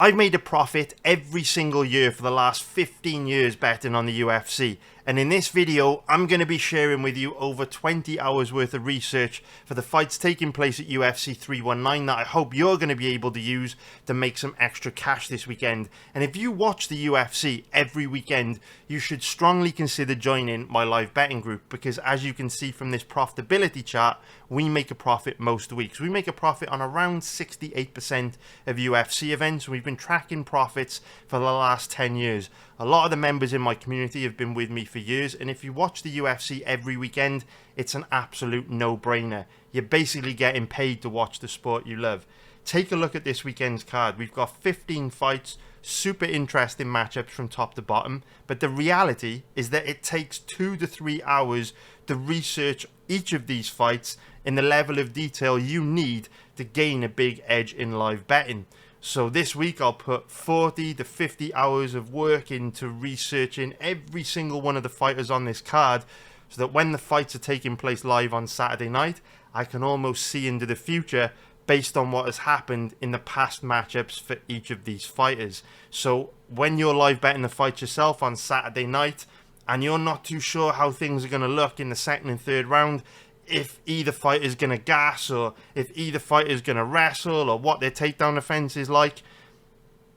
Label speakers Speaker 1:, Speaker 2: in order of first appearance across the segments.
Speaker 1: I've made a profit every single year for the last 15 years betting on the UFC, and in this video I'm going to be sharing with you over 20 hours worth of research for the fights taking place at UFC 319 that I hope you're going to be able to use to make some extra cash this weekend. And if you watch the UFC every weekend, you should strongly consider joining my live betting group, because as you can see from this profitability chart, we make a profit most weeks. We make a profit on around 68% of UFC events. We've been tracking profits for the last 10 years. A lot of the members in my community have been with me for years, and if you watch the UFC every weekend, it's an absolute no-brainer. You're basically getting paid to watch the sport you love. Take a look at this weekend's card. We've got 15 fights, super interesting matchups from top to bottom, but the reality is that it takes 2 to 3 hours to research each of these fights in the level of detail you need to gain a big edge in live betting. So this week I'll put 40 to 50 hours of work into researching every single one of the fighters on this card, so that when the fights are taking place live on Saturday night, I can almost see into the future based on what has happened in the past matchups for each of these fighters. So when you're live betting the fight yourself on Saturday night and you're not too sure how things are going to look in the second and third round, if either fighter is going to gas, or if either fighter is going to wrestle, or what their takedown offense is like,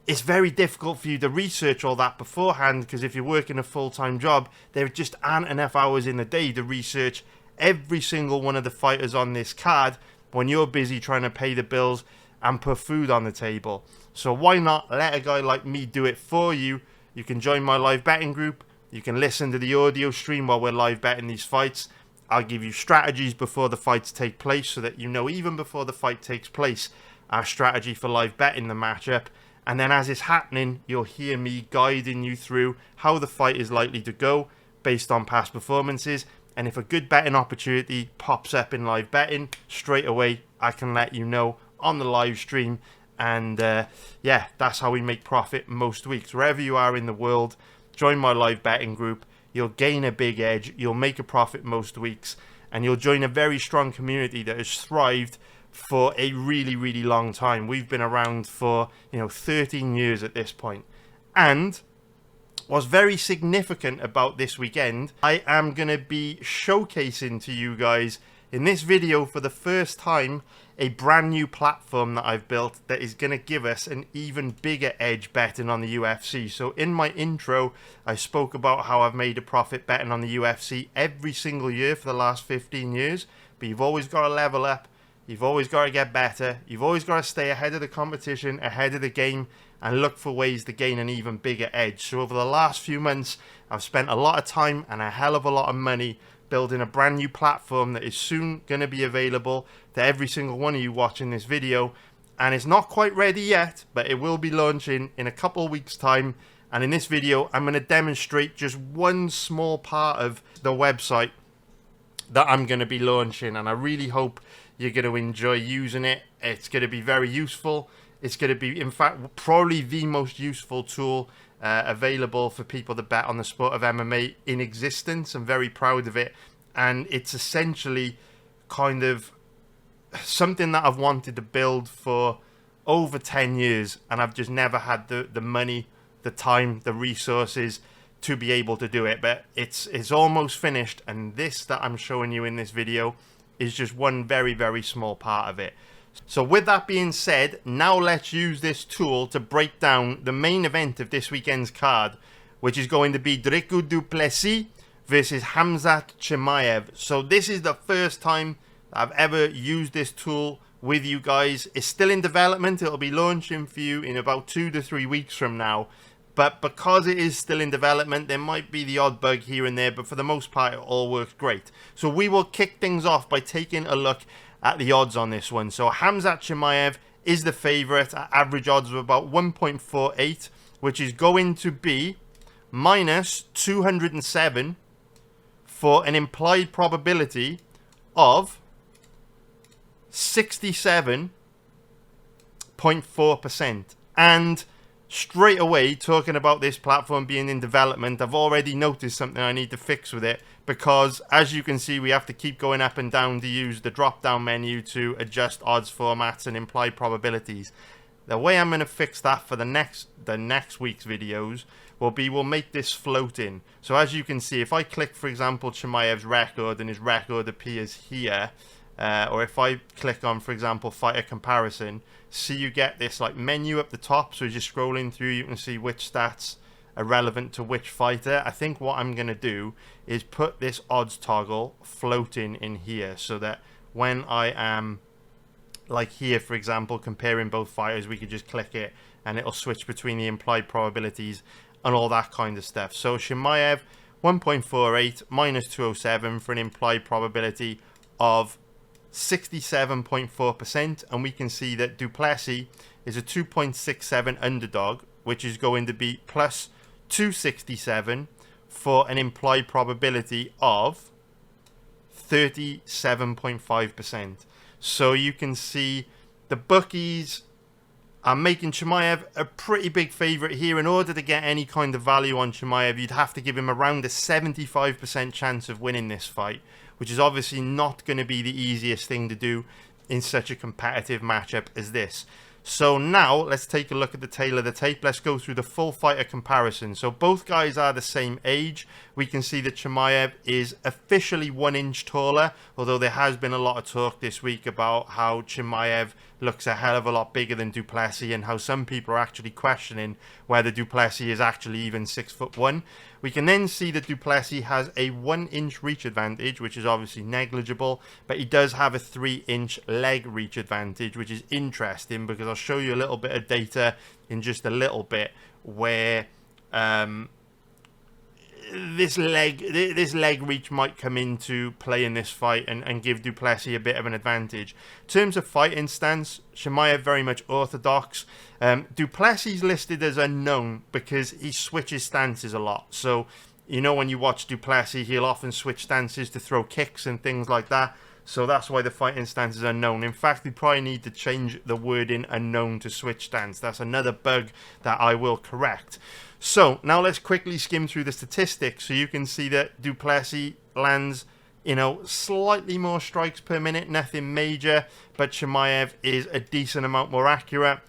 Speaker 1: it's very difficult for you to research all that beforehand, because if you're working a full-time job, there just aren't enough hours in the day to research every single one of the fighters on this card when you're busy trying to pay the bills and put food on the table. So why not let a guy like me do it for you? You can join my live betting group. You can listen to the audio stream while we're live betting these fights. I'll give you strategies before the fights take place, so that you know even before the fight takes place our strategy for live betting the matchup. And then as it's happening, you'll hear me guiding you through how the fight is likely to go based on past performances. And if a good betting opportunity pops up in live betting, straight away I can let you know on the live stream. And yeah, that's how we make profit most weeks. Wherever you are in the world, join my live betting group. You'll gain a big edge, you'll make a profit most weeks, and you'll join a very strong community that has thrived for a really, really long time. We've been around for, 13 years at this point. And what's very significant about this weekend, I am going to be showcasing to you guys in this video for the first time a brand new platform that I've built that is going to give us an even bigger edge betting on the UFC. So in my intro, I spoke about how I've made a profit betting on the UFC every single year for the last 15 years. But you've always got to level up. You've always got to get better. You've always got to stay ahead of the competition, ahead of the game, and look for ways to gain an even bigger edge. So over the last few months, I've spent a lot of time and a hell of a lot of money building a brand new platform that is soon going to be available to every single one of you watching this video. And it's not quite ready yet, but it will be launching in a couple of weeks time. And in this video, I'm going to demonstrate just one small part of the website that I'm going to be launching, and I really hope you're going to enjoy using it. It's going to be very useful. It's going to be, in fact, probably the most useful tool available for people to bet on the sport of MMA in existence. I'm very proud of it, and it's essentially kind of something that I've wanted to build for over 10 years, and I've just never had the money, the time, the resources to be able to do it. But it's almost finished, and this that I'm showing you in this video is just one very, very small part of it. So with that being said, now let's use this tool to break down the main event of this weekend's card, which is going to be Dricus du Plessis versus Khamzat Chimaev. So this is the first time I've ever used this tool with you guys. It's still in development. It'll be launching for you in about 2 to 3 weeks from now. But because it is still in development, there might be the odd bug here and there, but for the most part, it all works great. So we will kick things off by taking a look at the odds on this one. So Khamzat Chimaev is the favorite at average odds of about 1.48, which is going to be minus 207 for an implied probability of 67.4%. And straight away, talking about this platform being in development, I've already noticed something I need to fix with it, because as you can see, we have to keep going up and down to use the drop down menu to adjust odds formats and implied probabilities. The way I'm going to fix that for the next week's videos will be, we'll make this floating. So as you can see, if I click, for example, Chimaev's record and his record appears here, or if I click on, for example, fighter comparison, see you get this like menu up the top. So as you're scrolling through, you can see which stats are relevant to which fighter. I think what I'm going to do is put this odds toggle floating in here, so that when I am like here, for example, comparing both fighters, we could just click it and it'll switch between the implied probabilities and all that kind of stuff. So Chimaev 1.48 minus 207 for an implied probability of 67.4%, and we can see that Duplessis is a 2.67 underdog, which is going to be plus 267 for an implied probability of 37.5%. So you can see the bookies are making Chimaev a pretty big favourite here. In order to get any kind of value on Chimaev, you'd have to give him around a 75% chance of winning this fight, which is obviously not going to be the easiest thing to do in such a competitive matchup as this. So now let's take a look at the tail of the tape. Let's go through the full fighter comparison. So both guys are the same age. We can see that Chimaev is officially 1 inch taller, although there has been a lot of talk this week about how Chimaev looks a hell of a lot bigger than Duplessis, and how some people are actually questioning whether Duplessis is actually even 6'1". We can then see that Duplessis has a 1 inch reach advantage, which is obviously negligible, but he does have a 3 inch leg reach advantage, which is interesting because I'll show you a little bit of data in just a little bit where this leg reach might come into play in this fight and give Duplessis a bit of an advantage. In terms of fighting stance, Chimaev very much orthodox. Duplessis listed as unknown because he switches stances a lot. So, you know, when you watch Duplessis, he'll often switch stances to throw kicks and things like that. So that's why the fighting stance is unknown. In fact, we probably need to change the wording unknown to switch stance. That's another bug that I will correct. So now let's quickly skim through the statistics so you can see that Duplessis lands, you know, slightly more strikes per minute, nothing major, but Chimaev is a decent amount more accurate.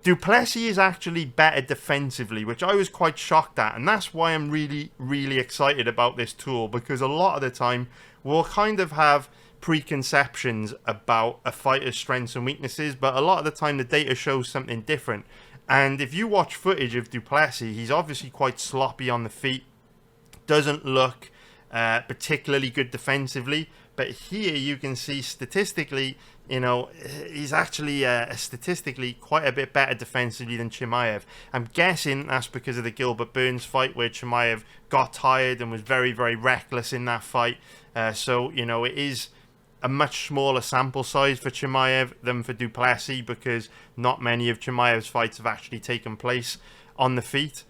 Speaker 1: Duplessis is actually better defensively, which I was quite shocked at, and that's why I'm really, really excited about this tool, because a lot of the time we'll kind of have preconceptions about a fighter's strengths and weaknesses, but a lot of the time the data shows something different. And if you watch footage of Duplessis, he's obviously quite sloppy on the feet, doesn't look particularly good defensively, but here you can see statistically, you know, he's actually statistically quite a bit better defensively than Chimaev. I'm guessing that's because of the Gilbert Burns fight where Chimaev got tired and was very, very reckless in that fight. So, you know, it is a much smaller sample size for Chimaev than for Duplessis, because not many of Chimaev's fights have actually taken place on the feet.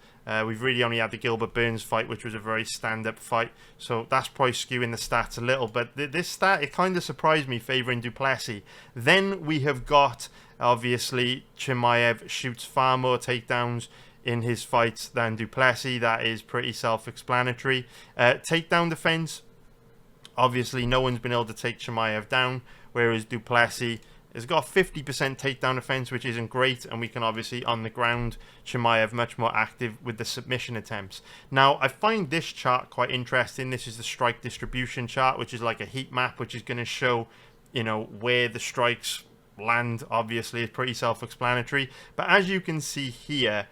Speaker 1: We've really only had the Gilbert Burns fight, which was a very stand-up fight, so that's probably skewing the stats a little. But this stat, it kind of surprised me, favouring Duplessis. Then we have got, obviously, Chimaev shoots far more takedowns in his fights than Duplessis. That is pretty self-explanatory. Takedown defence, obviously no one's been able to take Chimaev down, whereas Duplessis has got 50% takedown defense, which isn't great, and we can obviously, on the ground, Chimaev much more active with the submission attempts. Now, I find this chart quite interesting. This is the strike distribution chart, which is like a heat map, which is going to show, you know, where the strikes land. Obviously, it's pretty self-explanatory. But as you can see here,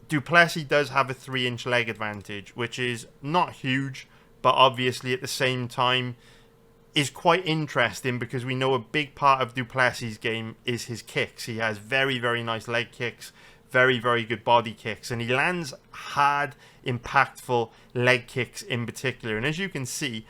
Speaker 1: Duplessis does have a 3 inch leg advantage, which is not huge, but obviously at the same time is quite interesting, because we know a big part of Duplessis' game is his kicks. He has very, very nice leg kicks, very, very good body kicks, and he lands hard, impactful leg kicks in particular. And as you can see,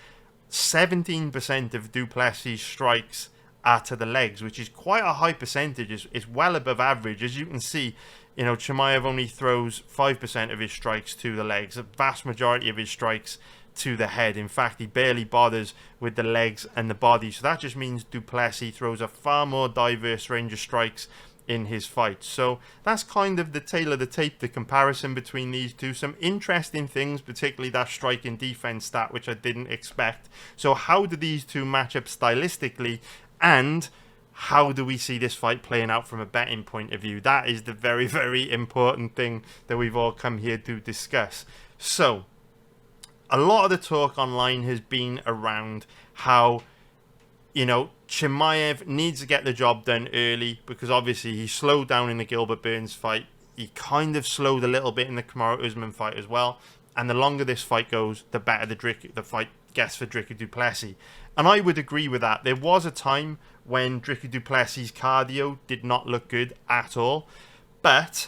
Speaker 1: 17% of Duplessis' strikes are to the legs, which is quite a high percentage. It's well above average. As you can see, you know, Chimaev only throws 5% of his strikes to the legs. The vast majority of his strikes to the head. In fact, he barely bothers with the legs and the body. So that just means Duplessis throws a far more diverse range of strikes in his fights. So that's kind of the tail of the tape, the comparison between these two. Some interesting things, particularly that strike and defense stat, which I didn't expect. So how do these two match up stylistically? And how do we see this fight playing out from a betting point of view? That is the very, very important thing that we've all come here to discuss. So, a lot of the talk online has been around how, Chimaev needs to get the job done early, because obviously he slowed down in the Gilbert Burns fight. He kind of slowed a little bit in the Kamaru Usman fight as well. And the longer this fight goes, the better the fight gets for Dricus du Plessis. And I would agree with that. There was a time when Dricus du Plessis' cardio did not look good at all. But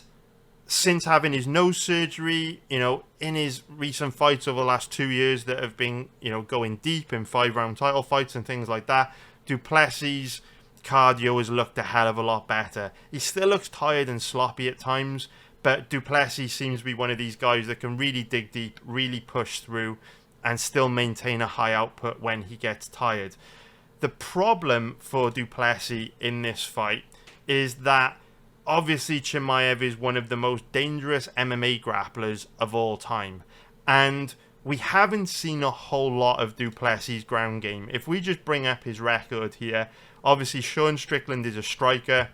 Speaker 1: since having his nose surgery, in his recent fights over the last 2 years that have been, going deep in 5-round title fights and things like that, du Plessis' cardio has looked a hell of a lot better. He still looks tired and sloppy at times, but du Plessis seems to be one of these guys that can really dig deep, really push through, and still maintain a high output when he gets tired. The problem for du Plessis in this fight is that obviously Chimaev is one of the most dangerous MMA grapplers of all time. And we haven't seen a whole lot of du Plessis' ground game. If we just bring up his record here, obviously Sean Strickland is a striker,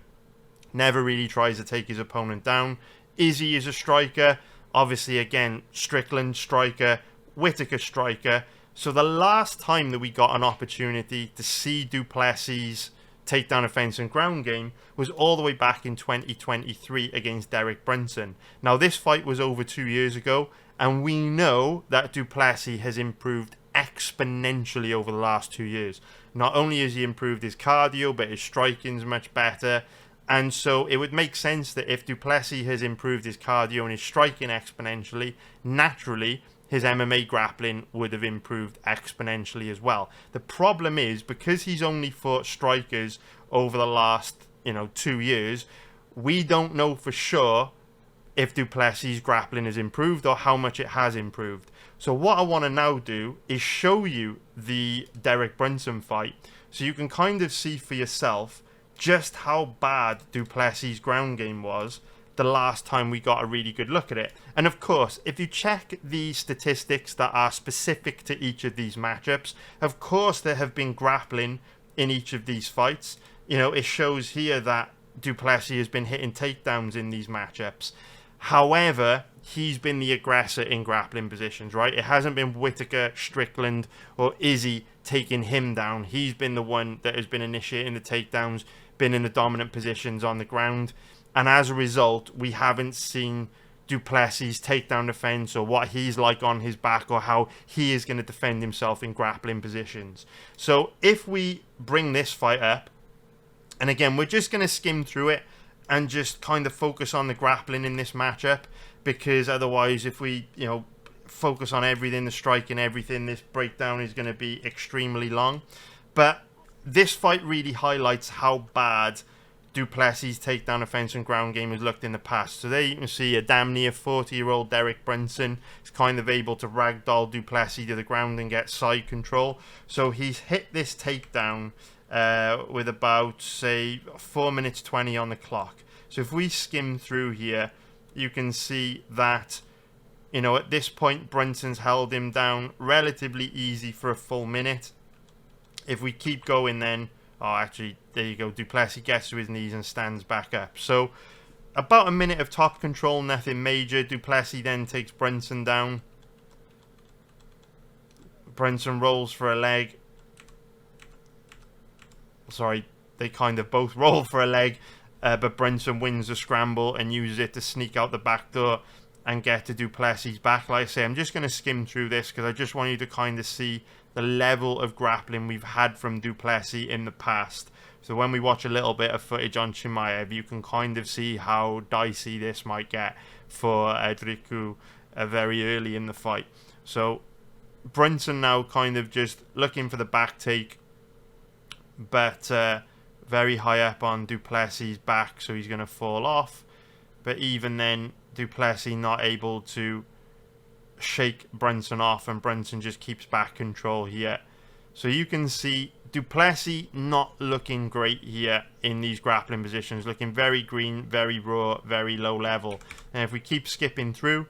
Speaker 1: never really tries to take his opponent down. Izzy is a striker, obviously again, Strickland striker, Whittaker striker. So the last time that we got an opportunity to see du Plessis' takedown offense and ground game was all the way back in 2023 against Derek Brunson. Now this fight was over 2 years ago, and we know that du Plessis has improved exponentially over the last 2 years. Not only has he improved his cardio, but his striking's much better. And so it would make sense that if du Plessis has improved his cardio and his striking exponentially, naturally his MMA grappling would have improved exponentially as well. The problem is, because he's only fought strikers over the last 2 years, we don't know for sure if du Plessis' grappling has improved or how much it has improved. So what I want to now do is show you the Derek Brunson fight, so you can kind of see for yourself just how bad du Plessis' ground game was the last time we got a really good look at it. And of course, if you check the statistics that are specific to each of these matchups, of course there have been grappling in each of these fights. It shows here that du Plessis has been hitting takedowns in these matchups. However, he's been the aggressor in grappling positions, right? It hasn't been Whittaker, Strickland, or Izzy taking him down. He's been the one that has been initiating the takedowns, been in the dominant positions on the ground. And as a result, we haven't seen du Plessis' takedown defense or what he's like on his back or how he is going to defend himself in grappling positions. So if we bring this fight up, and again, we're just going to skim through it and just kind of focus on the grappling in this matchup, because otherwise if we, focus on everything, the striking, everything, this breakdown is going to be extremely long. But this fight really highlights how bad du Plessis' takedown offense and ground game has looked in the past. So there you can see a damn near 40-year-old Derek Brunson is kind of able to ragdoll du Plessis to the ground and get side control. So he's hit this takedown with about, say, 4 minutes 20 on the clock. So if we skim through here, you can see that, at this point, Brunson's held him down relatively easy for a full minute. If we keep going then, actually, there you go, du Plessis gets to his knees and stands back up. So about a minute of top control, nothing major. Du Plessis then takes Brunson down. Brunson rolls for a leg. Sorry, they kind of both roll for a leg, but Brunson wins the scramble and uses it to sneak out the back door and get to du Plessis' back. Like I say, I'm just going to skim through this because I just want you to kind of see the level of grappling we've had from du Plessis in the past. So when we watch a little bit of footage on Chimaev, you can kind of see how dicey this might get for Dricus very early in the fight. So Brunson now kind of just looking for the back take, but very high up on du Plessis' back, so he's going to fall off. But even then, du Plessis not able to shake Brunson off, and Brunson just keeps back control here. So you can see du Plessis not looking great here in these grappling positions, looking very green, very raw, very low level. And if we keep skipping through,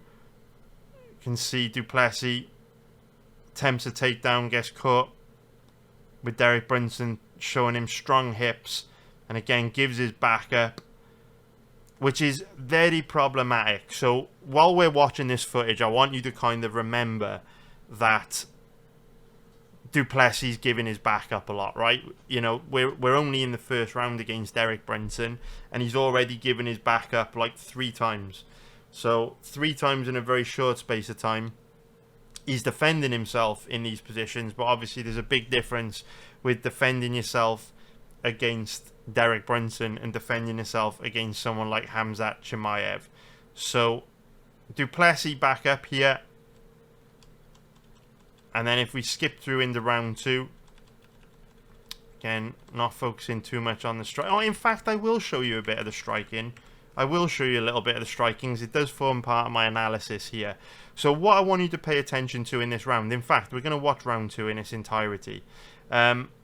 Speaker 1: you can see du Plessis attempts a takedown, gets caught with Derek Brunson showing him strong hips, and again gives his back up, which is very problematic. So while we're watching this footage, I want you to kind of remember that du Plessis giving his back up a lot, right? You know, we're only in the first round against Derek Brunson, and he's already given his back up like 3 times. So 3 times in a very short space of time. He's defending himself in these positions, but obviously there's a big difference with defending yourself against Derek Brunson and defending yourself against someone like Khamzat Chimaev. So du Plessis back up here, and then if we skip through into round 2, again, not focusing too much on the strike. Oh, in fact, I will show you a bit of the striking. I will show you a little bit of the strikings. It does form part of my analysis here. So what I want you to pay attention to in this round, in fact, we're going to watch round 2 in its entirety,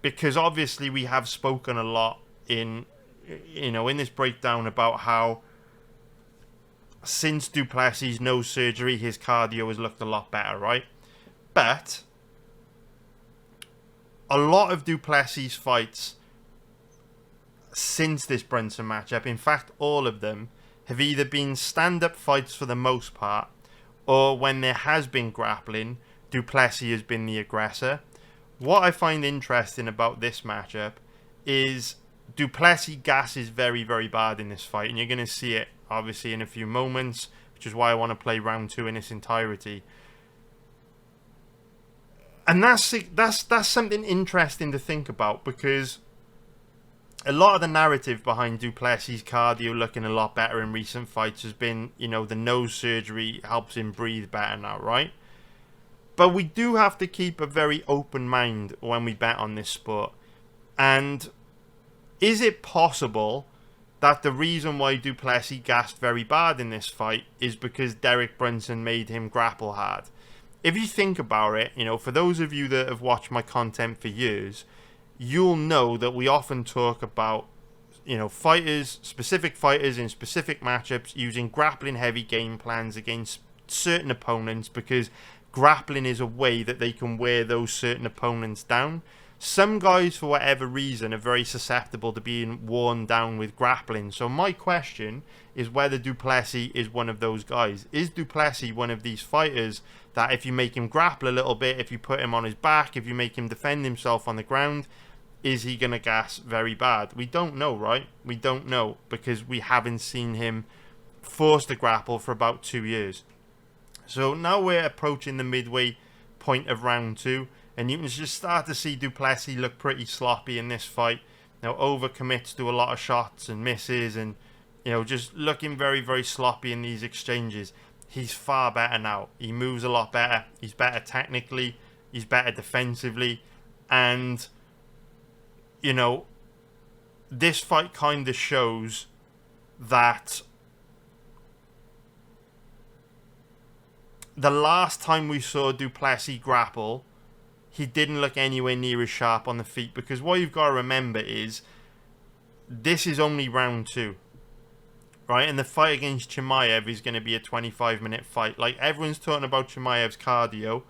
Speaker 1: because obviously we have spoken a lot in this breakdown about how since du Plessis' nose surgery, his cardio has looked a lot better, right? But a lot of du Plessis' fights since this Brunson matchup, in fact all of them, have either been stand-up fights for the most part, or when there has been grappling, du Plessis has been the aggressor. What I find interesting about this matchup is du Plessis gasses very, very bad in this fight, and you're going to see it obviously in a few moments, which is why I want to play round 2 in its entirety. And that's something interesting to think about, because a lot of the narrative behind du Plessis' cardio looking a lot better in recent fights has been, the nose surgery helps him breathe better now, right? But we do have to keep a very open mind when we bet on this sport. And is it possible that the reason why du Plessis gassed very bad in this fight is because Derek Brunson made him grapple hard? If you think about it, for those of you that have watched my content for years, you'll know that we often talk about, specific fighters in specific matchups using grappling heavy game plans against certain opponents, because grappling is a way that they can wear those certain opponents down. Some guys, for whatever reason, are very susceptible to being worn down with grappling. So my question is whether du Plessis is one of those guys. Is du Plessis one of these fighters that if you make him grapple a little bit, if you put him on his back, if you make him defend himself on the ground, is he going to gas very bad? We don't know, right? We don't know, because we haven't seen him forced to grapple for about 2 years. So now we're approaching the midway point of round 2, and you can just start to see du Plessis look pretty sloppy in this fight. Now overcommits to a lot of shots and misses, and just looking very, very sloppy in these exchanges. He's far better now. He moves a lot better. He's better technically. He's better defensively. And, this fight kind of shows that the last time we saw du Plessis grapple, he didn't look anywhere near as sharp on the feet, because what you've got to remember is this is only round 2, right? And the fight against Chimaev is going to be a 25-minute fight. Like, everyone's talking about Chimaev's cardio,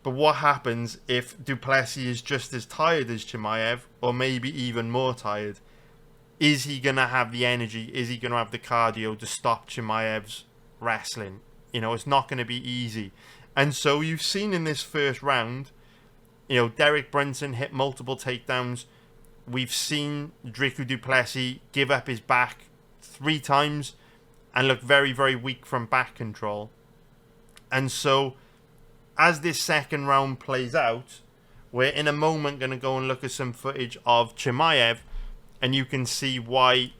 Speaker 1: but what happens if du Plessis is just as tired as Chimaev, or maybe even more tired? Is he going to have the energy? Is he going to have the cardio to stop Chimaev's wrestling? It's not going to be easy. And so you've seen in this first round, Derek Brunson hit multiple takedowns. We've seen Dricus du Plessis give up his back 3 times and look very, very weak from back control. And so as this second round plays out, we're in a moment going to go and look at some footage of Chimaev, and you can see why,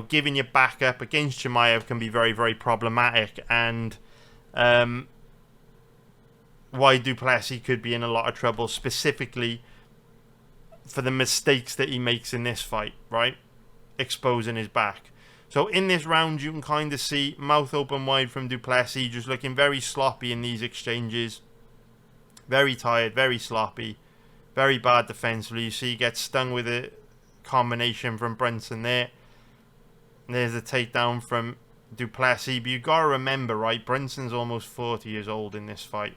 Speaker 1: giving your back up against Chimaev can be very, very problematic, and why du Plessis could be in a lot of trouble, specifically for the mistakes that he makes in this fight, right? Exposing his back. So in this round, you can kind of see mouth open wide from du Plessis, just looking very sloppy in these exchanges. Very tired, very sloppy, very bad defensively. You see he gets stung with a combination from Brunson there. There's a takedown from du Plessis. But you've got to remember, right, Brunson's almost 40 years old in this fight.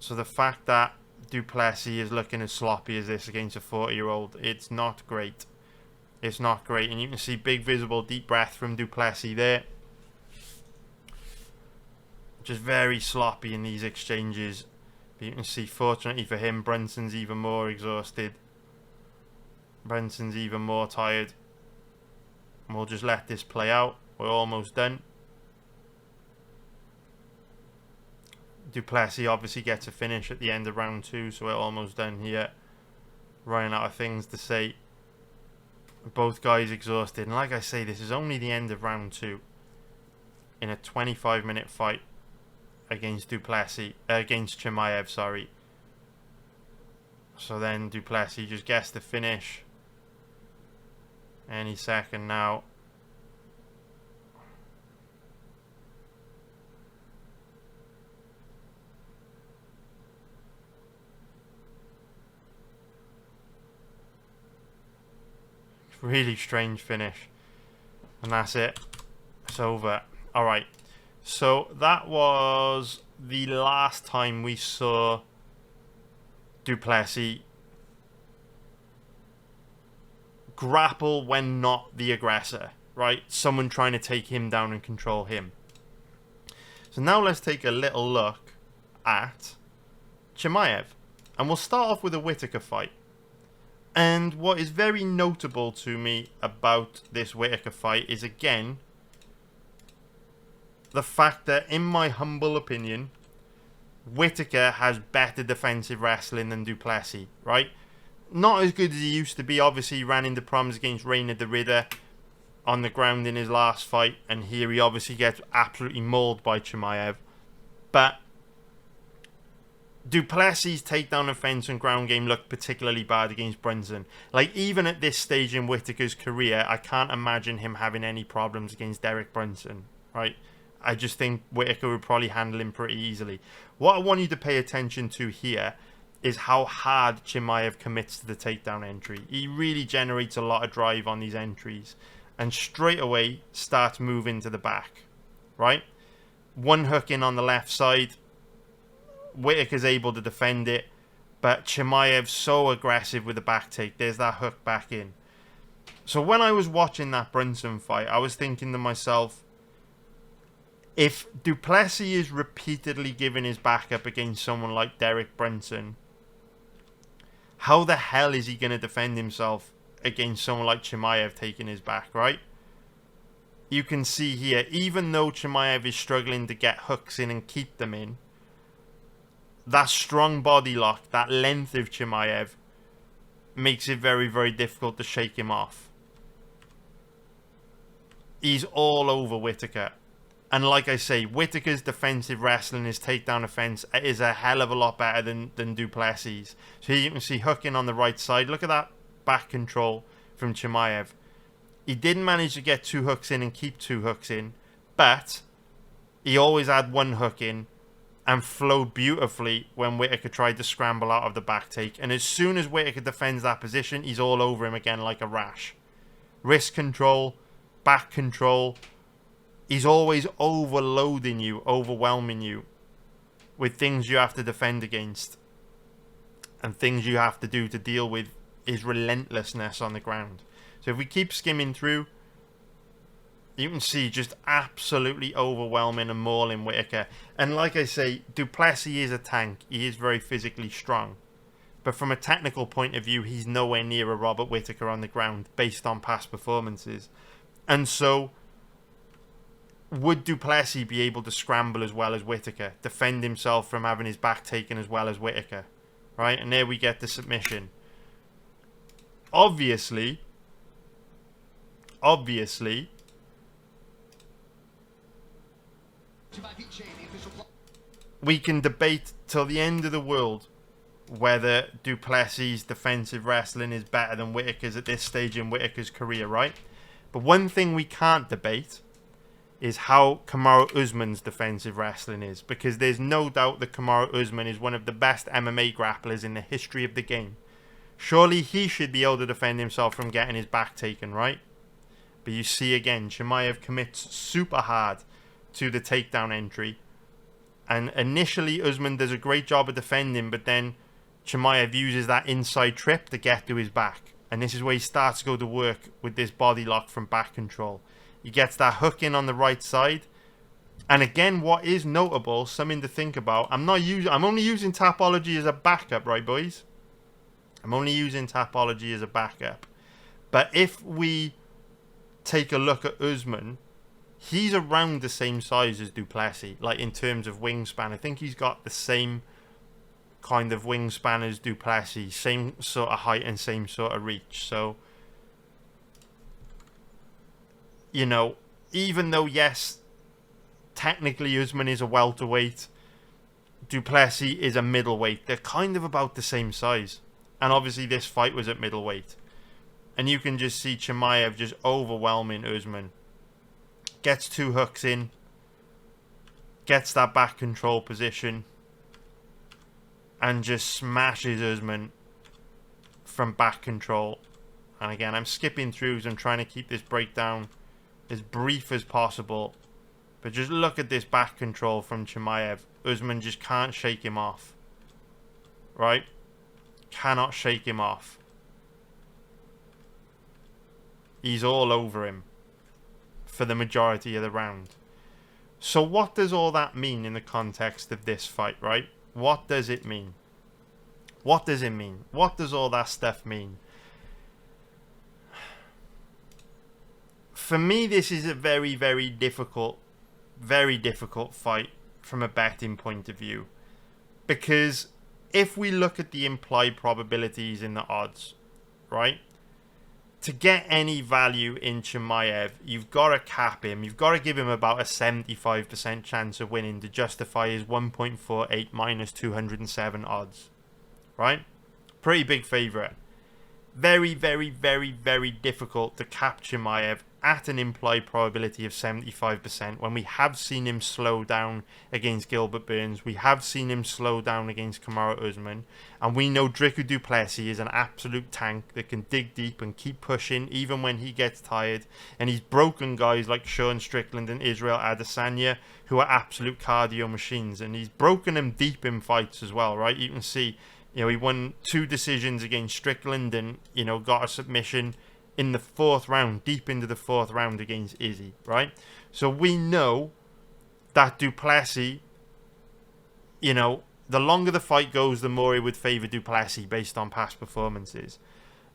Speaker 1: So the fact that du Plessis is looking as sloppy as this against a 40-year-old, it's not great. It's not great. And you can see big visible deep breath from du Plessis there. Just very sloppy in these exchanges. But you can see, fortunately for him, Brunson's even more exhausted. Brunson's even more tired. And we'll just let this play out. We're almost done. Du Plessis obviously gets a finish at the end of round 2, so we're almost done here. Running out of things to say. Both guys exhausted. And like I say, this is only the end of round 2. In a 25-minute fight against du Plessis, against Chimaev, sorry. So then du Plessis just gets the finish any second now. Really strange finish. And that's it. It's over. Alright. So that was the last time we saw du Plessis grapple when not the aggressor, right? Someone trying to take him down and control him. So now let's take a little look at Chimaev. And we'll start off with a Whittaker fight. And what is very notable to me about this Whittaker fight is, again, the fact that, in my humble opinion, Whittaker has better defensive wrestling than du Plessis, right? Not as good as he used to be. Obviously, he ran into problems against Reina de Ridder on the ground in his last fight. And here he obviously gets absolutely mauled by Chimaev. But du Plessis' takedown offense and ground game looked particularly bad against Brunson. Like, even at this stage in Whittaker's career, I can't imagine him having any problems against Derek Brunson, right? I just think Whittaker would probably handle him pretty easily. What I want you to pay attention to here is how hard Chimaev commits to the takedown entry. He really generates a lot of drive on these entries and straight away starts moving to the back, right? One hook in on the left side. Whittaker's able to defend it, but Chimaev's so aggressive with the back take. There's that hook back in. So when I was watching that Brunson fight, I was thinking to myself, if du Plessis is repeatedly giving his back up against someone like Derek Brunson, how the hell is he going to defend himself against someone like Chimaev taking his back, right? You can see here, even though Chimaev is struggling to get hooks in and keep them in, that strong body lock, that length of Chimaev, makes it very, very difficult to shake him off. He's all over Whittaker. And like I say, Whittaker's defensive wrestling, his takedown offense, is a hell of a lot better than du Plessis'. So here you can see hooking on the right side. Look at that back control from Chimaev. He didn't manage to get 2 hooks in and keep 2 hooks in, but he always had 1 hook in and flowed beautifully when Whittaker tried to scramble out of the back take. And as soon as Whittaker defends that position, he's all over him again like a rash. Wrist control, back control. He's always overloading you, overwhelming you with things you have to defend against and things you have to do to deal with his relentlessness on the ground. So if we keep skimming through, you can see just absolutely overwhelming and mauling Whittaker. And like I say, du Plessis is a tank. He is very physically strong. But from a technical point of view, he's nowhere near a Robert Whittaker on the ground based on past performances. And so, would du Plessis be able to scramble as well as Whittaker? Defend himself from having his back taken as well as Whittaker? Right? And there we get the submission. Obviously, we can debate till the end of the world whether du Plessis' defensive wrestling is better than Whittaker's at this stage in Whittaker's career, right? But one thing we can't debate is how Kamaru Usman's defensive wrestling is, because there's no doubt that Kamaru Usman is one of the best MMA grapplers in the history of the game. Surely he should be able to defend himself from getting his back taken, right? But you see again, Chimaev commits super hard to the takedown entry. And initially Usman does a great job of defending, but then Chimaev uses that inside trip to get to his back. And this is where he starts to go to work with this body lock from back control. He gets that hook in on the right side. And again, what is notable, something to think about, I'm only using Tapology as a backup, right, boys? I'm only using Tapology as a backup. But if we take a look at Usman, he's around the same size as Duplessis, like in terms of wingspan. I think he's got the same kind of wingspan as Duplessis, same sort of height and same sort of reach. So, you know, even though, yes, technically Usman is a welterweight, Duplessis is a middleweight, they're kind of about the same size. And obviously this fight was at middleweight. And you can just see Chimaev just overwhelming Usman. Gets 2 hooks in. Gets that back control position. And just smashes Usman from back control. And again, I'm skipping through because I'm trying to keep this breakdown as brief as possible. But just look at this back control from Chimaev. Usman just can't shake him off. Right? Cannot shake him off. He's all over him for the majority of the round. So what does all that mean in the context of this fight, right? What does it mean? What does it mean? What does all that stuff mean? For me, this is a very, very difficult fight from a betting point of view. Because if we look at the implied probabilities in the odds, right? To get any value in Chimaev, you've got to cap him. You've got to give him about a 75% chance of winning to justify his 1.48 minus 207 odds. Right? Pretty big favourite. Very, very, very, very difficult to cap Chimaev at an implied probability of 75% when we have seen him slow down against Gilbert Burns. We have seen him slow down against Kamaru Usman. And we know Dricus du Plessis is an absolute tank that can dig deep and keep pushing even when he gets tired. And he's broken guys like Sean Strickland and Israel Adesanya, who are absolute cardio machines. And he's broken them deep in fights as well, right? You can see, you know, he won 2 decisions against Strickland and, you know, got a submission in the 4th round, deep into the 4th round against Izzy, right? So we know that du Plessis, you know, the longer the fight goes, the more he would favour du Plessis based on past performances.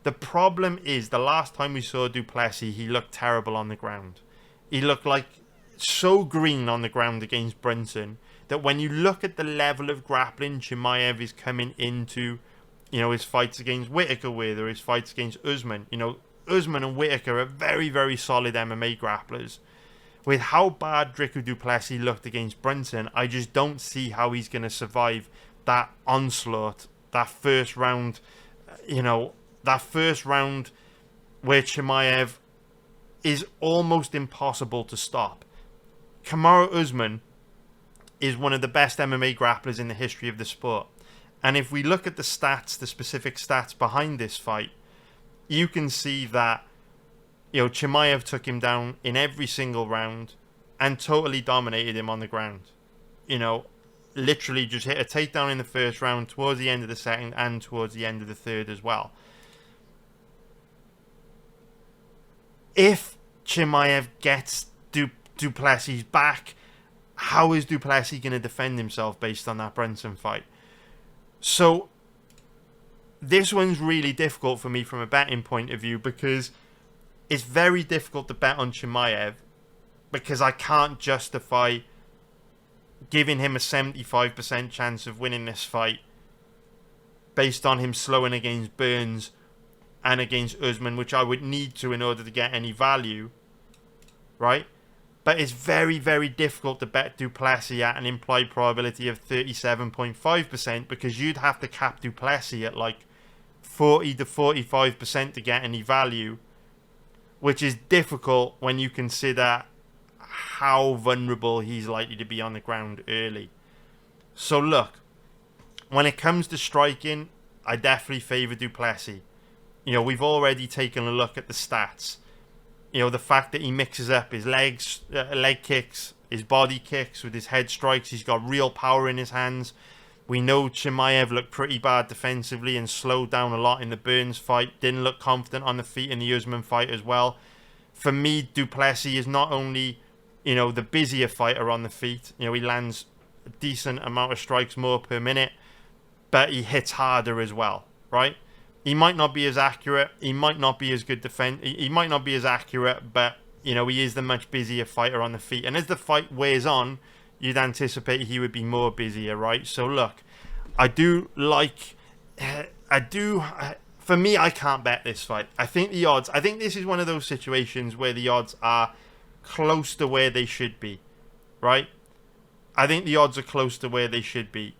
Speaker 1: The problem is, the last time we saw du Plessis, he looked terrible on the ground. He looked like so green on the ground against Brunson that when you look at the level of grappling Chimaev is coming into, you know, his fights against Whittaker with, or his fights against Usman, you know, Usman and Whittaker are very, very solid MMA grapplers. With how bad Dricus du Plessis looked against Brunson, I just don't see how he's going to survive that onslaught, that first round, you know, that first round where Chimaev is almost impossible to stop. Kamaru Usman is one of the best MMA grapplers in the history of the sport. And if we look at the stats, the specific stats behind this fight, you can see that, you know, Chimaev took him down in every single round and totally dominated him on the ground. You know, literally just hit a takedown in the first round, towards the end of the second, and towards the end of the third as well. If Chimaev gets du Plessis back, how is du Plessis going to defend himself based on that Brunson fight? So this one's really difficult for me from a betting point of view, because it's very difficult to bet on Chimaev because I can't justify giving him a 75% chance of winning this fight based on him slowing against Burns and against Usman, which I would need to in order to get any value, right? But it's very, very difficult to bet du Plessis at an implied probability of 37.5% because you'd have to cap du Plessis at like 40 to 45% to get any value, which is difficult when you consider how vulnerable he's likely to be on the ground early. So look, when it comes to striking, I definitely favour du Plessis. You know, we've already taken a look at the stats. You know, the fact that he mixes up his legs, leg kicks, his body kicks with his head strikes. He's got real power in his hands. We know Chimaev looked pretty bad defensively and slowed down a lot in the Burns fight. Didn't look confident on the feet in the Usman fight as well. For me, du Plessis is not only, the busier fighter on the feet. He lands a decent amount of strikes more per minute, but he hits harder as well, right? He might not be as accurate. He might not be as good defense. He might not be as accurate, but, he is the much busier fighter on the feet. And as the fight wears on, you'd anticipate he would be more busier, right? So look, for me, I can't bet this fight. I think this is one of those situations where the odds are close to where they should be, right? I think the odds are close to where they should be.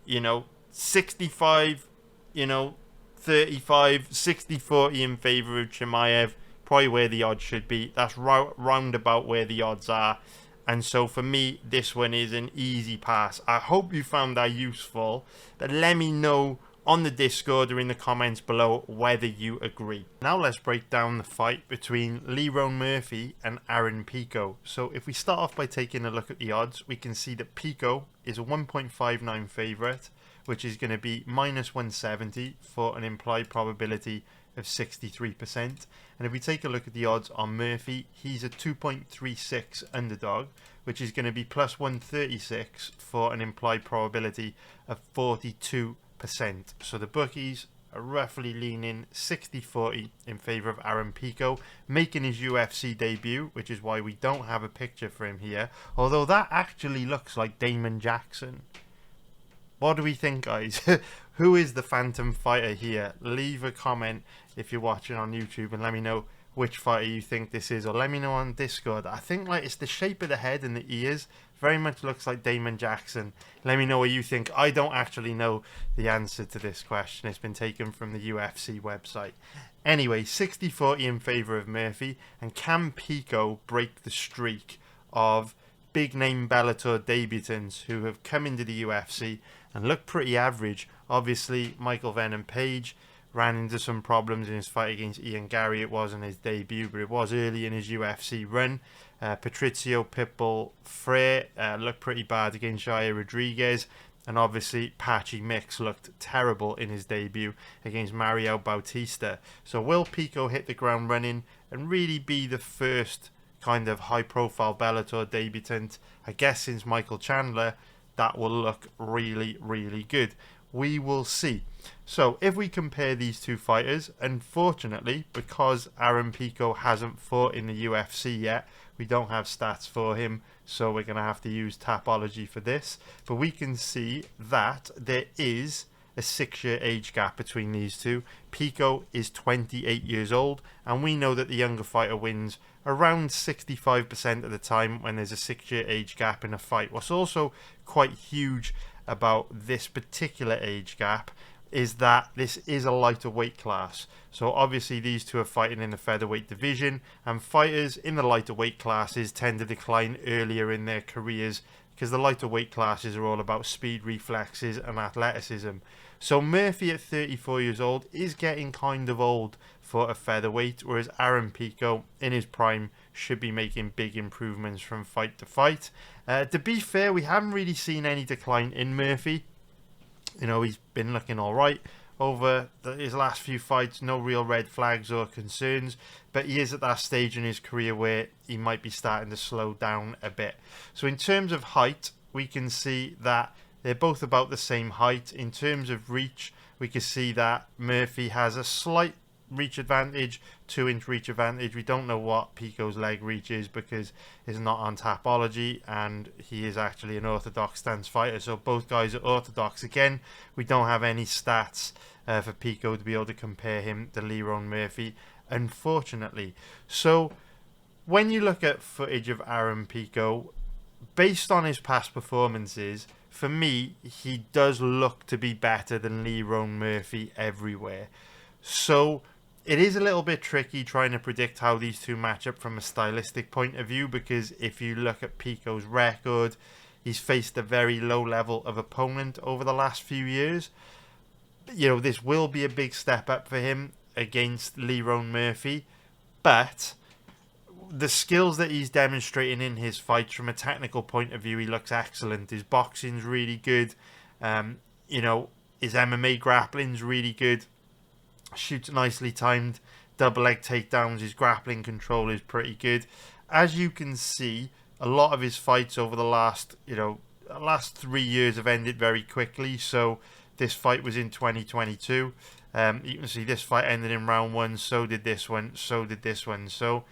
Speaker 1: 65, 35, 60-40 in favor of Chimaev, probably where the odds should be. That's round about where the odds are. And so for me, this one is an easy pass. I hope you found that useful. But let me know on the Discord or in the comments below whether you agree. Now let's break down the fight between Lerone Murphy and Aaron Pico. So if we start off by taking a look at the odds, we can see that Pico is a 1.59 favourite, which is going to be minus 170 for an implied probability of 63%. And if we take a look at the odds on Murphy, he's a 2.36 underdog, which is going to be plus 136 for an implied probability of 42%. So the bookies are roughly leaning 60-40 in favour of Aaron Pico, making his UFC debut, which is why we don't have a picture for him here. Although that actually looks like Damon Jackson. What do we think, guys? Who is the Phantom Fighter here? Leave a comment if you're watching on YouTube and let me know which fighter you think this is, or let me know on Discord. I think it's the shape of the head and the ears. Very much looks like Damon Jackson. Let me know what you think. I don't actually know the answer to this question. It's been taken from the UFC website. Anyway, 60-40 in favour of Murphy. And can Pico break the streak of big name Bellator debutants who have come into the UFC and look pretty average? Obviously, Michael Venom Page ran into some problems in his fight against Ian Gary. It wasn't his debut, but it was early in his UFC run. Patricio Pitbull Frey looked pretty bad against Jair Rodriguez. And obviously, Patchy Mix looked terrible in his debut against Mario Bautista. So will Pico hit the ground running and really be the first kind of high-profile Bellator debutant? I guess since Michael Chandler, that will look really, really good. We will see. So if we compare these two fighters, unfortunately, because Aaron Pico hasn't fought in the UFC yet, we don't have stats for him, so we're going to have to use Tapology for this. But we can see that there is a 6-year age gap between these two. Pico is 28 years old, and we know that the younger fighter wins around 65% of the time when there's a 6-year age gap in a fight. What's also quite huge about this particular age gap is that this is a lighter weight class. So obviously these two are fighting in the featherweight division, and fighters in the lighter weight classes tend to decline earlier in their careers because the lighter weight classes are all about speed, reflexes and athleticism. So Murphy at 34 years old is getting kind of old for a featherweight, whereas Aaron Pico in his prime should be making big improvements from fight to fight. To be fair, we haven't really seen any decline in Murphy. He's been looking all right over his last few fights. No real red flags or concerns, but he is at that stage in his career where he might be starting to slow down a bit. So in terms of height, we can see that they're both about the same height. In terms of reach, we can see that Murphy has a slight reach advantage, 2-inch reach advantage. We don't know what Pico's leg reach is because it's not on Tapology, and he is actually an orthodox stance fighter, so both guys are orthodox. Again, we don't have any stats for Pico to be able to compare him to Lerone Murphy, unfortunately. So when you look at footage of Aaron Pico, based on his past performances, for me, he does look to be better than Lerone Murphy everywhere. So it is a little bit tricky trying to predict how these two match up from a stylistic point of view, because if you look at Pico's record, he's faced a very low level of opponent over the last few years. This will be a big step up for him against Lerone Murphy, but the skills that he's demonstrating in his fights from a technical point of view, he looks excellent. His boxing's really good. You know, his MMA grappling's really good. Shoots nicely timed. Double leg takedowns. His grappling control is pretty good. As you can see, a lot of his fights over the last 3 years have ended very quickly. So this fight was in 2022. You can see this fight ended in round 1. So did this one. So did this one. So,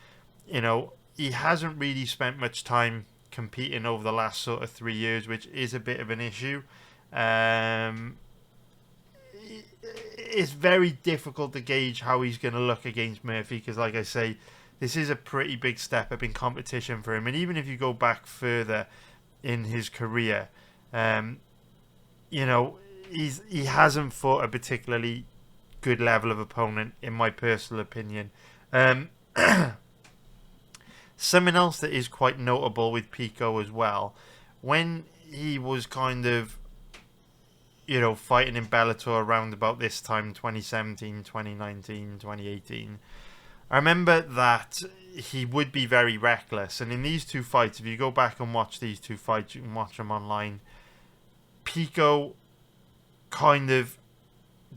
Speaker 1: he hasn't really spent much time competing over the last sort of 3 years, which is a bit of an issue. It's very difficult to gauge how he's going to look against Murphy because, like I say, this is a pretty big step up in competition for him. And even if you go back further in his career, he hasn't fought a particularly good level of opponent, in my personal opinion. Something else that is quite notable with Pico as well, when he was kind of fighting in Bellator around about this time, 2017, 2019, 2018. I remember that he would be very reckless. And in these two fights, if you go back and watch these two fights, you can watch them online. Pico kind of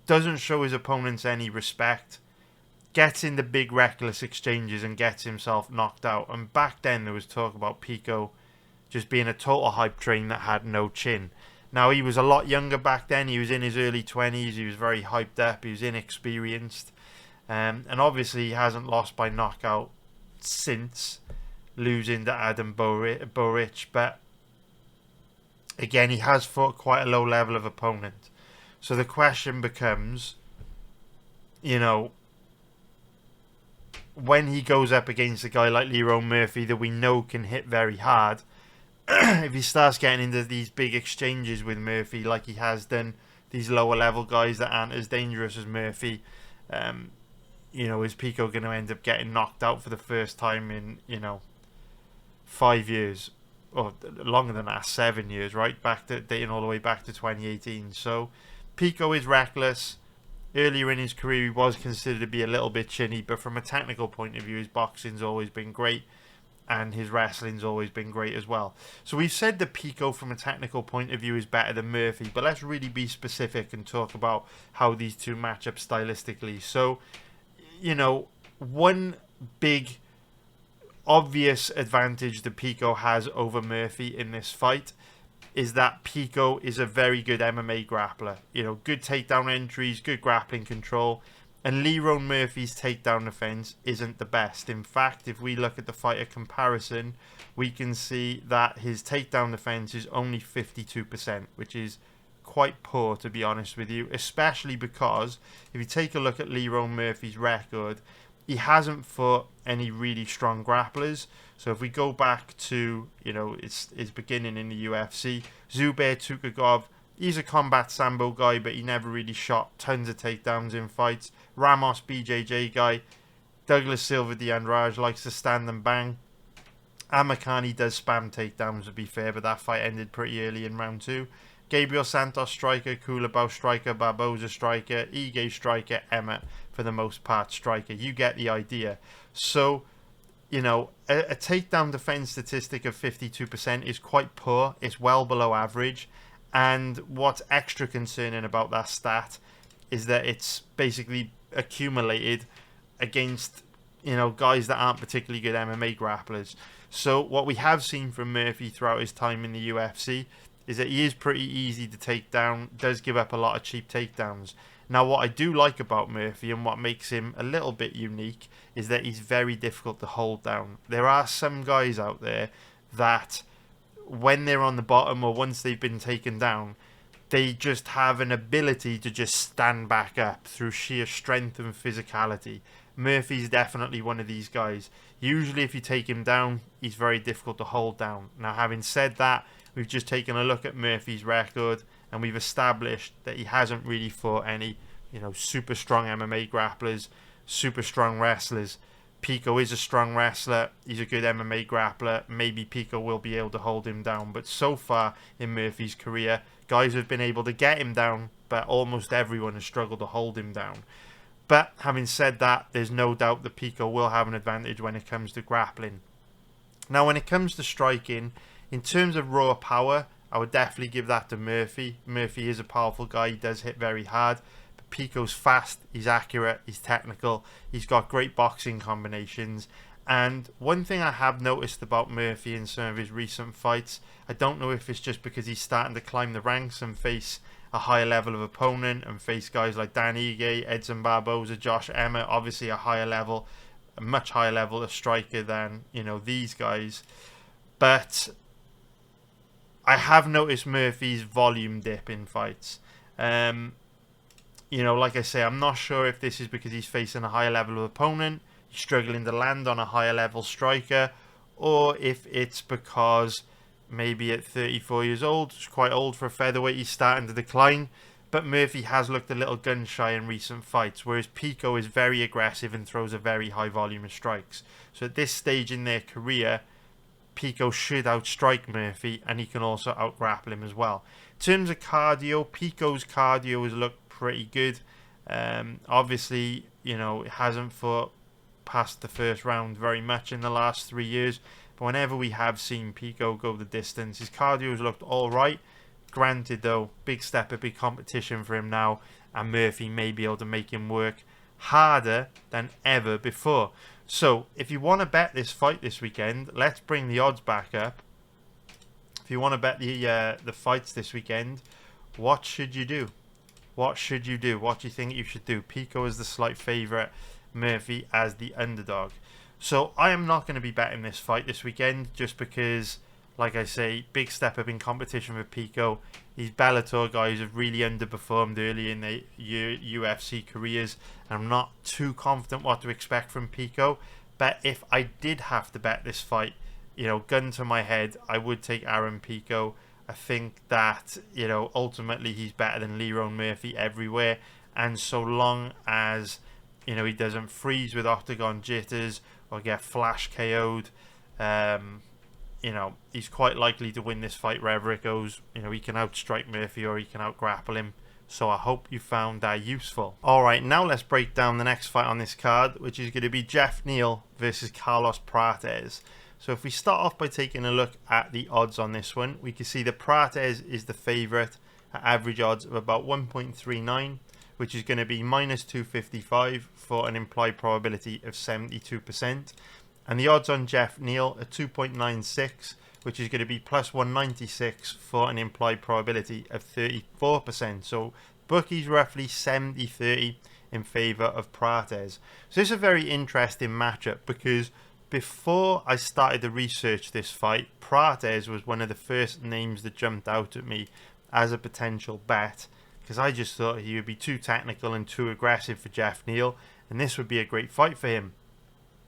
Speaker 1: doesn't show his opponents any respect, gets in the big reckless exchanges and gets himself knocked out. And back then there was talk about Pico just being a total hype train that had no chin. Now, he was a lot younger back then. He was in his early 20s. He was very hyped up. He was inexperienced. And obviously, he hasn't lost by knockout since losing to Adam Boric. But again, he has fought quite a low level of opponent. So the question becomes, when he goes up against a guy like Lerone Murphy that we know can hit very hard, if he starts getting into these big exchanges with Murphy like he has done, these lower level guys that aren't as dangerous as Murphy, is Pico going to end up getting knocked out for the first time in 5 years, or longer than that, 7 years, right? Dating all the way back to 2018. So Pico is reckless. Earlier in his career, he was considered to be a little bit chinny, but from a technical point of view, his boxing's always been great. And his wrestling's always been great as well. So we've said that Pico, from a technical point of view, is better than Murphy. But let's really be specific and talk about how these two match up stylistically. So, one big obvious advantage that Pico has over Murphy in this fight is that Pico is a very good MMA grappler. Good takedown entries, good grappling control. And Lerone Murphy's takedown defense isn't the best. In fact, if we look at the fighter comparison, we can see that his takedown defense is only 52%, which is quite poor, to be honest with you, especially because if you take a look at Lerone Murphy's record, he hasn't fought any really strong grapplers. So if we go back to, his beginning in the UFC, Zubair Tukhugov, he's a combat sambo guy, but he never really shot tons of takedowns in fights. Ramos BJJ guy. Douglas Silva de Andrade likes to stand and bang. Amakani does spam takedowns, to be fair, but that fight ended pretty early in round 2. Gabriel Santos striker, Kulabau striker, Barboza striker, Ige striker, Emmett for the most part striker. You get the idea. So, a takedown defense statistic of 52% is quite poor. It's well below average. And what's extra concerning about that stat is that it's basically accumulated against, guys that aren't particularly good MMA grapplers. So what we have seen from Murphy throughout his time in the UFC is that he is pretty easy to take down, does give up a lot of cheap takedowns. Now, what I do like about Murphy and what makes him a little bit unique is that he's very difficult to hold down. There are some guys out there that, when they're on the bottom or once they've been taken down, they just have an ability to just stand back up through sheer strength and physicality. Murphy's definitely one of these guys. Usually if you take him down, he's very difficult to hold down. Now, having said that, we've just taken a look at Murphy's record and we've established that he hasn't really fought any, super strong MMA grapplers, super strong wrestlers. Pico is a strong wrestler. He's a good MMA grappler. Maybe Pico will be able to hold him down. But so far in Murphy's career, guys have been able to get him down, but almost everyone has struggled to hold him down. But having said that, there's no doubt that Pico will have an advantage when it comes to grappling. Now, when it comes to striking, in terms of raw power, I would definitely give that to Murphy. Murphy is a powerful guy. He does hit very hard. But Pico's fast. He's accurate. He's technical. He's got great boxing combinations. And one thing I have noticed about Murphy in some of his recent fights, I don't know if it's just because he's starting to climb the ranks and face a higher level of opponent and face guys like Dan Ige, Edson Barboza, Josh Emmett, obviously a higher level, a much higher level of striker than, you know, these guys. But I have noticed Murphy's volume dip in fights. You know, like I say, I'm not sure if this is because he's facing a higher level of opponent, he's struggling to land on a higher level striker, or if it's because maybe at 34 years old, it's quite old for a featherweight, he's starting to decline. But Murphy has looked a little gun shy in recent fights, whereas Pico is very aggressive and throws a very high volume of strikes. So at this stage in their career, Pico should outstrike Murphy, and he can also out-grapple him as well. In terms of cardio, Pico's cardio has looked pretty good. Obviously, you know, it hasn't fought past the first round very much in the last 3 years. But whenever we have seen Pico go the distance, his cardio has looked alright. Granted, though, big step up, big competition for him now, and Murphy may be able to make him work harder than ever before. So, if you want to bet this fight this weekend, let's bring the odds back up. If you want to bet the fights this weekend, what should you do? What should you do? What do you think you should do? Pico is the slight favourite, Murphy as the underdog. So I am not going to be betting this fight this weekend just because, like I say, big step up in competition with Pico. These Bellator guys have really underperformed early in their UFC careers, and I'm not too confident what to expect from Pico. But if I did have to bet this fight, you know, gun to my head, I would take Aaron Pico. I think that, you know, ultimately he's better than Leron Murphy everywhere, and so long as, you know, he doesn't freeze with octagon jitters or get flash KO'd, you know, he's quite likely to win this fight wherever it goes. You know, he can outstrike Murphy or he can outgrapple him. So I hope you found that useful. Alright, now let's break down the next fight on this card, which is going to be Jeff Neal versus Carlos Prates. So if we start off by taking a look at the odds on this one, we can see that Prates is the favourite at average odds of about 1.39, which is going to be minus 255 for an implied probability of 72%. And the odds on Jeff Neal are 2.96, which is going to be plus 196 for an implied probability of 34%. So bookies roughly 70-30 in favour of Prates. So this is a very interesting matchup because before I started to research this fight, Prates was one of the first names that jumped out at me as a potential bet, because I just thought he would be too technical and too aggressive for Jeff Neal, and this would be a great fight for him.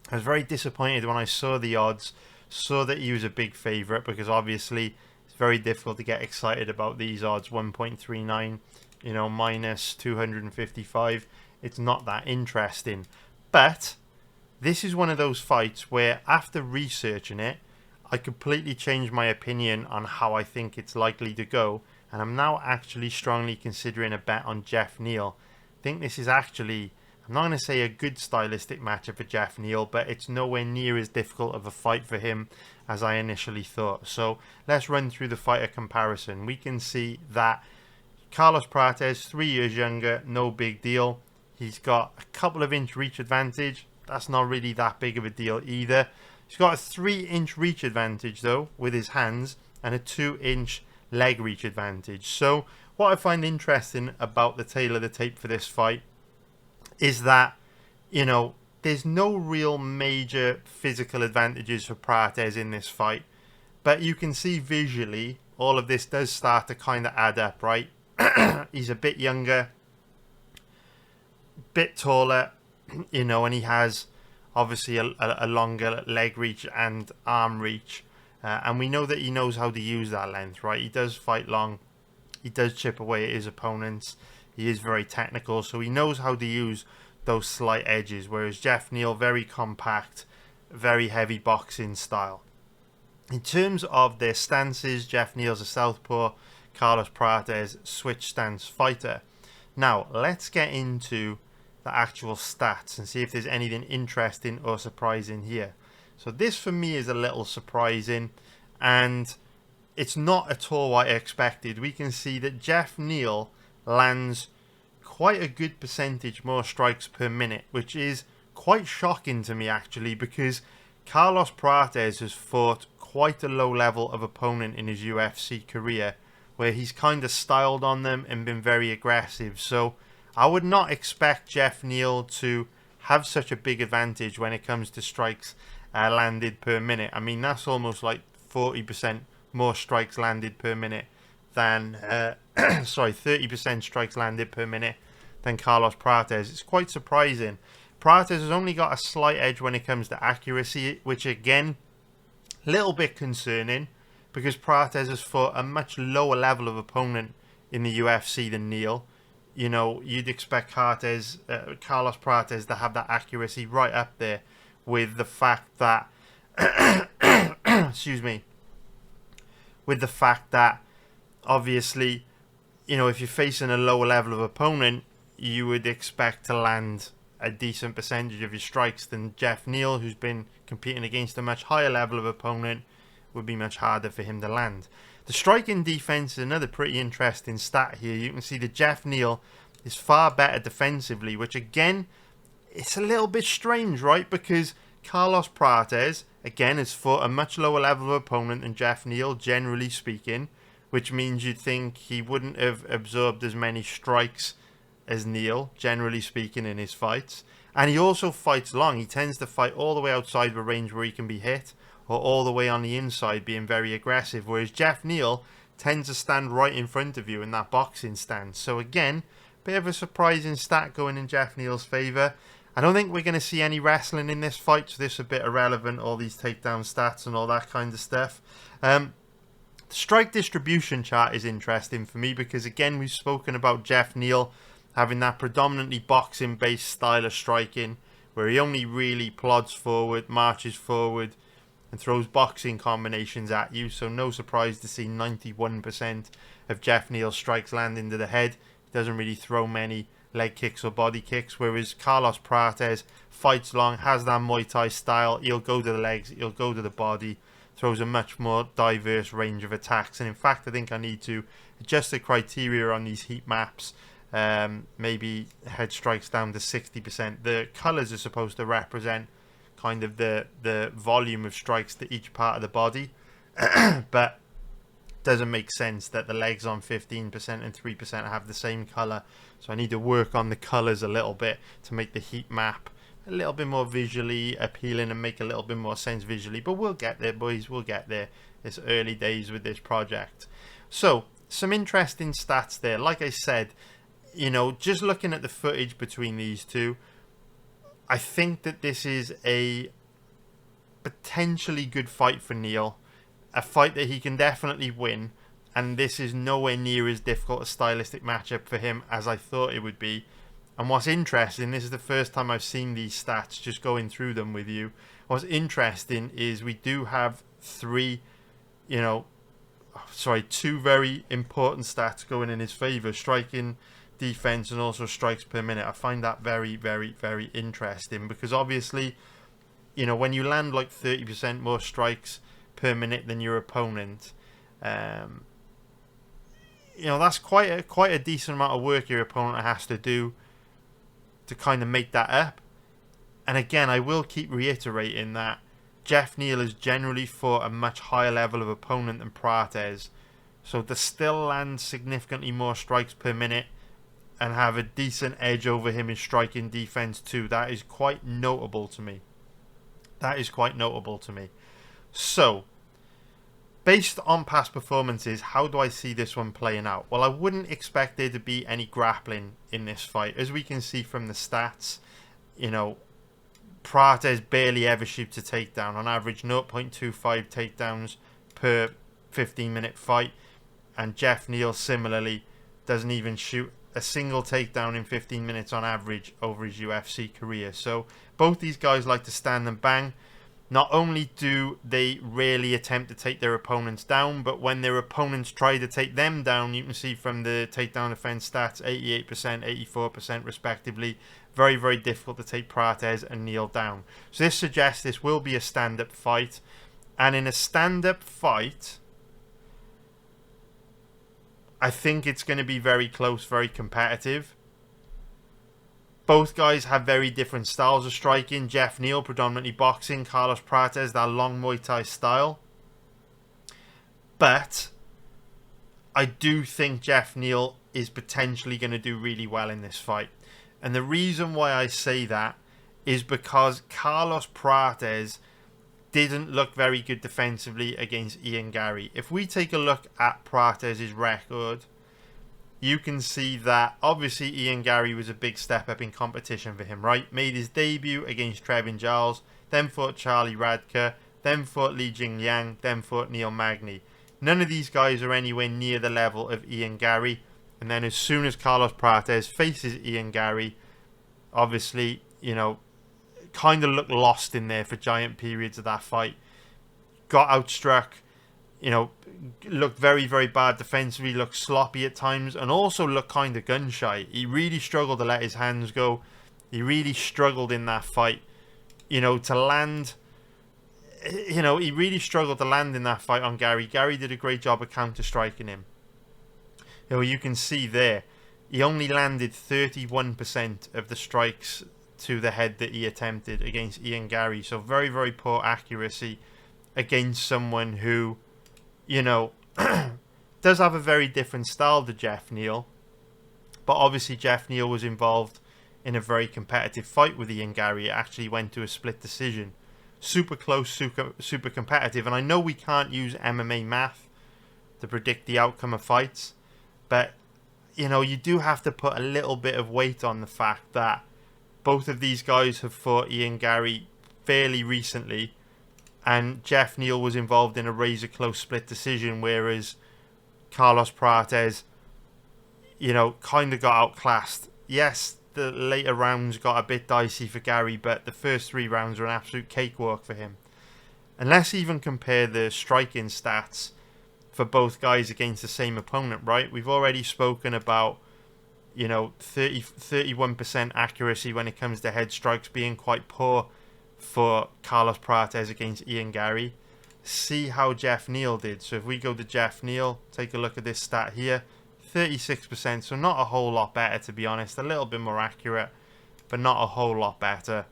Speaker 1: I was very disappointed when I saw the odds, saw that he was a big favourite, because obviously it's very difficult to get excited about these odds. 1.39, you know, minus 255. It's not that interesting. But this is one of those fights where after researching it, I completely changed my opinion on how I think it's likely to go, and I'm now actually strongly considering a bet on Jeff Neal. I think this is actually, I'm not going to say a good stylistic matchup for Jeff Neal, but it's nowhere near as difficult of a fight for him as I initially thought. So let's run through the fighter comparison. We can see that Carlos Prates, 3 years younger, no big deal. He's got a couple of inch reach advantage. That's not really that big of a deal either. He's got a 3-inch reach advantage though with his hands, and a 2-inch leg reach advantage. So what I find interesting about the tail of the tape for this fight is that, you know, there's no real major physical advantages for Prates in this fight, but you can see visually all of this does start to kind of add up, right? He's a bit younger, bit taller, you know, and he has obviously a longer leg reach and arm reach, and we know that he knows how to use that length, right? He does fight long, he does chip away at his opponents, he is very technical, so he knows how to use those slight edges, whereas Jeff Neal, very compact, very heavy boxing style. In terms of their stances, Jeff Neal's a southpaw, Carlos Prates switch stance fighter. Now let's get into the actual stats and see if there's anything interesting or surprising here. So this for me is a little surprising, and it's not at all what I expected. We can see that Jeff Neal lands quite a good percentage more strikes per minute, which is quite shocking to me actually, because Carlos Prates has fought quite a low level of opponent in his UFC career, where he's kind of styled on them and been very aggressive. So I would not expect Jeff Neal to have such a big advantage when it comes to strikes landed per minute. I mean, that's almost like 40% more strikes landed per minute than 30% strikes landed per minute than Carlos Prates. It's quite surprising. Prates has only got a slight edge when it comes to accuracy, which again, a little bit concerning, because Prates has fought a much lower level of opponent in the UFC than Neal. You know, you'd expect Carlos Prates to have that accuracy right up there with the fact that excuse me, with the fact that obviously, you know, if you're facing a lower level of opponent, you would expect to land a decent percentage of your strikes than Jeff Neal, who's been competing against a much higher level of opponent. Would be much harder for him to land. The striking defense is another pretty interesting stat here. You can see that Jeff Neal is far better defensively, which again, it's a little bit strange, right? Because Carlos Prates, again, has fought a much lower level of opponent than Jeff Neal, generally speaking, which means you'd think he wouldn't have absorbed as many strikes as Neal, generally speaking, in his fights. And he also fights long. He tends to fight all the way outside the range where he can be hit, or all the way on the inside being very aggressive, whereas Jeff Neal tends to stand right in front of you in that boxing stance. So again, bit of a surprising stat going in Jeff Neal's favour. I don't think we're going to see any wrestling in this fight, so this is a bit irrelevant, all these takedown stats and all that kind of stuff. The strike distribution chart is interesting for me because, again, we've spoken about Jeff Neal having that predominantly boxing-based style of striking, where he only really plods forward, marches forward, and throws boxing combinations at you. So no surprise to see 91% of Jeff Neal's strikes land into the head. He doesn't really throw many leg kicks or body kicks, whereas Carlos Prates fights long, has that Muay Thai style. He'll go to the legs, he'll go to the body, throws a much more diverse range of attacks. And in fact, I think I need to adjust the criteria on these heat maps. Maybe head strikes down to 60%. The colours are supposed to represent kind of the volume of strikes to each part of the body, but doesn't make sense that the legs on 15% and 3% have the same colour. So I need to work on the colours a little bit to make the heat map a little bit more visually appealing and make a little bit more sense visually. But we'll get there, boys, we'll get there. It's early days with this project. So some interesting stats there. Like I said, you know, just looking at the footage between these two, I think that this is a potentially good fight for Neal. A fight that he can definitely win. And this is nowhere near as difficult a stylistic matchup for him as I thought it would be. And what's interesting, this is the first time I've seen these stats, just going through them with you. What's interesting is we do have two very important stats going in his favour. Striking, defense, and also strikes per minute. I find that very, very, very interesting because obviously, you know, when you land like 30% more strikes per minute than your opponent, you know, that's quite a decent amount of work your opponent has to do to kind of make that up. And again, I will keep reiterating that Jeff Neal has generally fought a much higher level of opponent than Prates, so to still land significantly more strikes per minute and have a decent edge over him in striking defense too, that is quite notable to me. That is quite notable to me. So, based on past performances, how do I see this one playing out? Well, I wouldn't expect there to be any grappling in this fight. As we can see from the stats, you know, Prates barely ever shoots a takedown. On average, 0.25 takedowns per 15-minute fight. And Jeff Neal similarly doesn't even shoot a single takedown in 15 minutes on average over his UFC career. So both these guys like to stand and bang. Not only do they rarely attempt to take their opponents down, but when their opponents try to take them down, you can see from the takedown defense stats, 88%, 84% respectively. Very, very difficult to take Prates and Neal down. So this suggests this will be a stand-up fight. And in a stand-up fight, I think it's going to be very close, very competitive. Both guys have very different styles of striking. Jeff Neal, predominantly boxing. Carlos Prates, that long Muay Thai style. But I do think Jeff Neal is potentially going to do really well in this fight. And the reason why I say that is because Carlos Prates didn't look very good defensively against Ian Garry. If we take a look at Prates' record, you can see that obviously Ian Garry was a big step up in competition for him, right? Made his debut against Trevin Giles, then fought Charlie Radke, then fought Li Jingliang, then fought Neil Magny. None of these guys are anywhere near the level of Ian Garry. And then as soon as Carlos Prates faces Ian Garry, obviously, you know, kind of looked lost in there for giant periods of that fight. Got outstruck, you know, looked very, very bad defensively, looked sloppy at times, and also looked kind of gun shy. He really struggled to let his hands go. He really struggled in that fight, you know, to land. You know, he really struggled to land in that fight on Garry. Garry did a great job of counter-striking him. You know, you can see there, he only landed 31% of the strikes to the head that he attempted against Ian Garry. So very, very poor accuracy against someone who, you know, does have a very different style to Jeff Neal. But obviously Jeff Neal was involved in a very competitive fight with Ian Garry. It actually went to a split decision. Super close, super competitive. And I know we can't use MMA math to predict the outcome of fights, but, you know, you do have to put a little bit of weight on the fact that both of these guys have fought Ian Garry fairly recently, and Jeff Neal was involved in a razor close split decision, whereas Carlos Prates, you know, kind of got outclassed. Yes, the later rounds got a bit dicey for Garry, but the first 3 rounds were an absolute cakewalk for him. And let's even compare the striking stats for both guys against the same opponent, right? We've already spoken about, you know, 31% accuracy when it comes to head strikes being quite poor for Carlos Prates against Ian Garry. See how Jeff Neal did. So if we go to Jeff Neal, take a look at this stat here. 36%, so not a whole lot better, to be honest. A little bit more accurate, but not a whole lot better.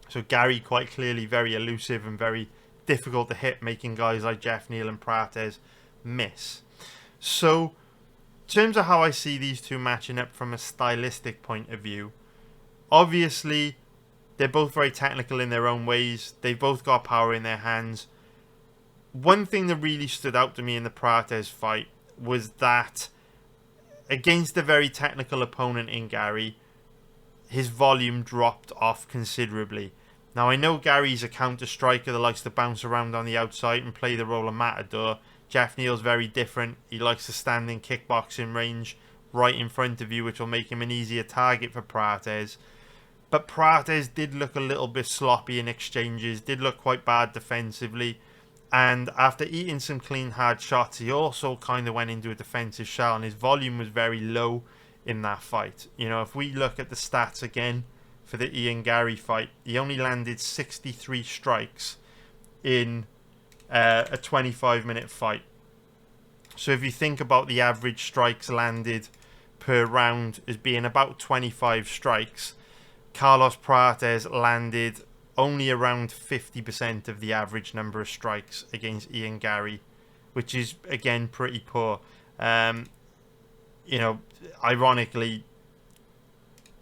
Speaker 1: So Garry quite clearly very elusive and very difficult to hit, making guys like Jeff Neal and Prates miss. So in terms of how I see these two matching up from a stylistic point of view, obviously they're both very technical in their own ways. They've both got power in their hands. One thing that really stood out to me in the Prates fight was that against a very technical opponent in Garry, his volume dropped off considerably. Now, I know Garry's a counter-striker that likes to bounce around on the outside and play the role of matador. Jeff Neal's very different. He likes to stand in kickboxing range right in front of you, which will make him an easier target for Prates. But Prates did look a little bit sloppy in exchanges, did look quite bad defensively. And after eating some clean, hard shots, he also kind of went into a defensive shell, and his volume was very low in that fight. You know, if we look at the stats again for the Ian Garry fight, he only landed 63 strikes in a 25-minute fight. So if you think about the average strikes landed per round as being about 25 strikes, Carlos Prates landed only around 50% of the average number of strikes against Ian Garry, which is, again, pretty poor. You know, ironically,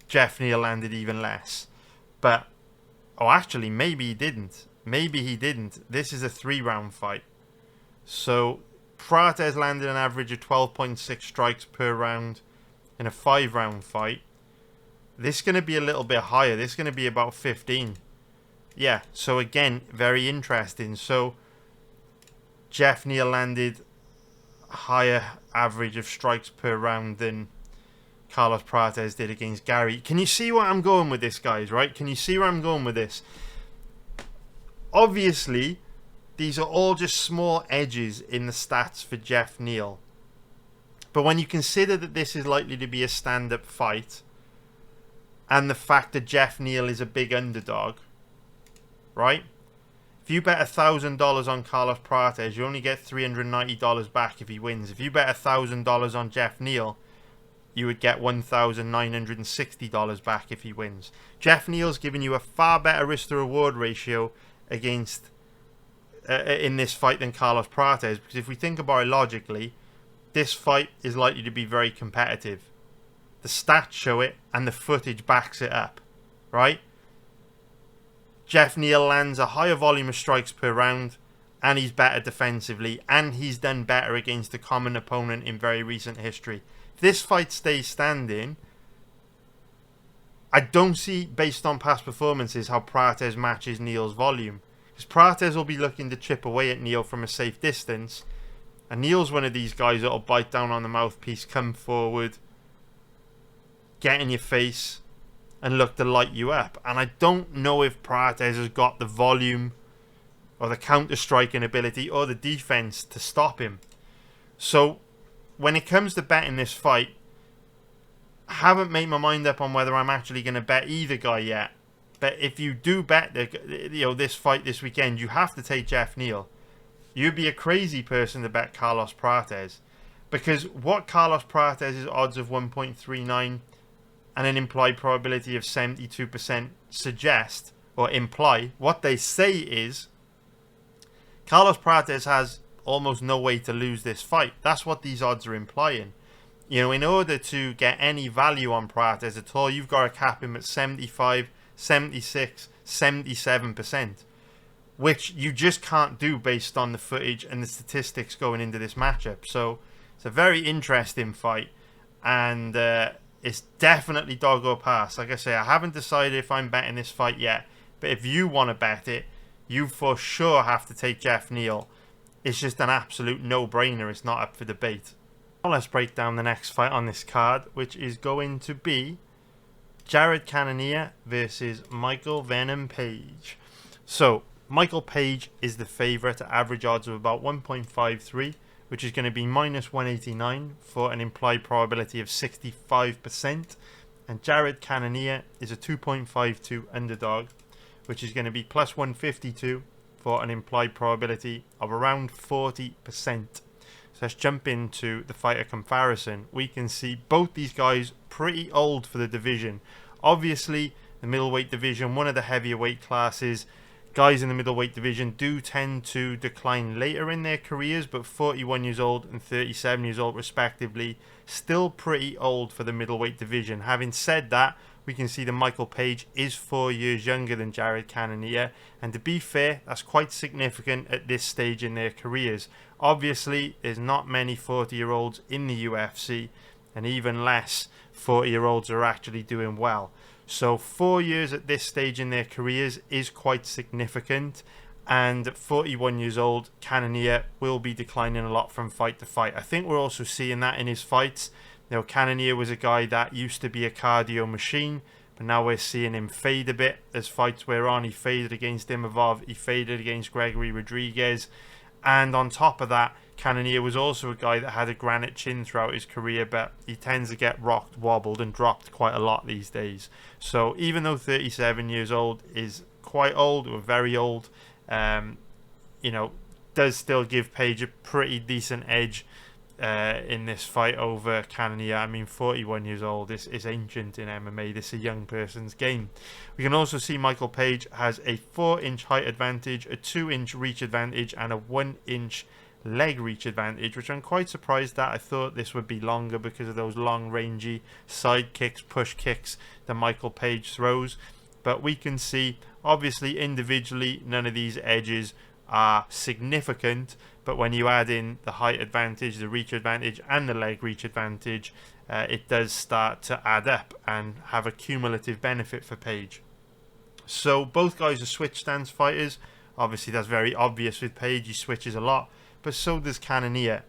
Speaker 1: Jeff Neal landed even less. But, oh, actually, maybe he didn't. Maybe he didn't. This is a 3-round fight. So, Prates landed an average of 12.6 strikes per round in a 5-round fight. This is going to be a little bit higher. This is going to be about 15. Yeah, so again, very interesting. So, Jeff Neal landed a higher average of strikes per round than Carlos Prates did against Garry. Can you see where I'm going with this, guys, right? Can you see where I'm going with this? Obviously, these are all just small edges in the stats for Jeff Neal. But when you consider that this is likely to be a stand-up fight, and the fact that Jeff Neal is a big underdog, right? If you bet $1,000 on Carlos Prates, you only get $390 back if he wins. If you bet $1,000 on Jeff Neal, you would get $1,960 back if he wins. Jeff Neal's giving you a far better risk to reward ratio against in this fight than Carlos Prates, because if we think about it logically, this fight is likely to be very competitive. The stats show it, and the footage backs it up, right? Jeff Neal lands a higher volume of strikes per round, and he's better defensively, and he's done better against a common opponent in very recent history. If this fight stays standing, I don't see, based on past performances, how Prates matches Neal's volume. Because Prates will be looking to chip away at Neal from a safe distance, and Neal's one of these guys that'll bite down on the mouthpiece, come forward, get in your face, and look to light you up. And I don't know if Prates has got the volume or the counter-striking ability or the defense to stop him. So when it comes to betting this fight, I haven't made my mind up on whether I'm actually going to bet either guy yet. But if you do bet this fight this weekend, you have to take Jeff Neal. You'd be a crazy person to bet Carlos Prates, because what Carlos Prates' odds of 1.39 and an implied probability of 72% suggest or imply, what they say is Carlos Prates has almost no way to lose this fight. That's what these odds are implying. You know, in order to get any value on Prates at all, you've got to cap him at 75, 76, 77%, which you just can't do based on the footage and the statistics going into this matchup. So it's a very interesting fight, and it's definitely dog or pass. Like I say, I haven't decided if I'm betting this fight yet, but if you want to bet it, you for sure have to take Jeff Neal. It's just an absolute no-brainer. It's not up for debate. Now let's break down the next fight on this card, which is going to be Jared Cannonier versus Michael Venom Page. So Michael Page is the favourite at average odds of about 1.53, which is going to be minus 189 for an implied probability of 65%. And Jared Cannonier is a 2.52 underdog, which is going to be plus 152 for an implied probability of around 40%. So let's jump into the fighter comparison. We can see both these guys pretty old for the division. Obviously, the middleweight division, one of the heavier weight classes, guys in the middleweight division do tend to decline later in their careers, but 41 years old and 37 years old respectively, still pretty old for the middleweight division. Having said that, we can see that Michael Page is 4 years younger than Jared Cannonier, and to be fair, that's quite significant at this stage in their careers. Obviously, there's not many 40-year-olds in the UFC, and even less 40-year-olds are actually doing well. So 4 years at this stage in their careers is quite significant, and at 41 years old, Cannonier will be declining a lot from fight to fight. I think we're also seeing that in his fights. You know, Cannonier was a guy that used to be a cardio machine, but now we're seeing him fade a bit as fights wear on. He faded against Imavov, he faded against Gregory Rodriguez, and on top of that, Cannonier was also a guy that had a granite chin throughout his career, but he tends to get rocked, wobbled, and dropped quite a lot these days. So even though 37 years old is quite old, or very old, you know, does still give Page a pretty decent edge in this fight over Cannonier. I mean, 41 years old is ancient in MMA. This is a young person's game. We can also see Michael Page has a 4-inch height advantage, a 2-inch reach advantage, and a 1-inch leg reach advantage, which I'm quite surprised at. I thought this would be longer because of those long rangy side kicks, push kicks that Michael Page throws. But we can see, obviously, individually, none of these edges are significant, but when you add in the height advantage, the reach advantage, and the leg reach advantage, it does start to add up and have a cumulative benefit for Page. So both guys are switch stance fighters. Obviously, that's very obvious with Page. He switches a lot, but so does Cannonier.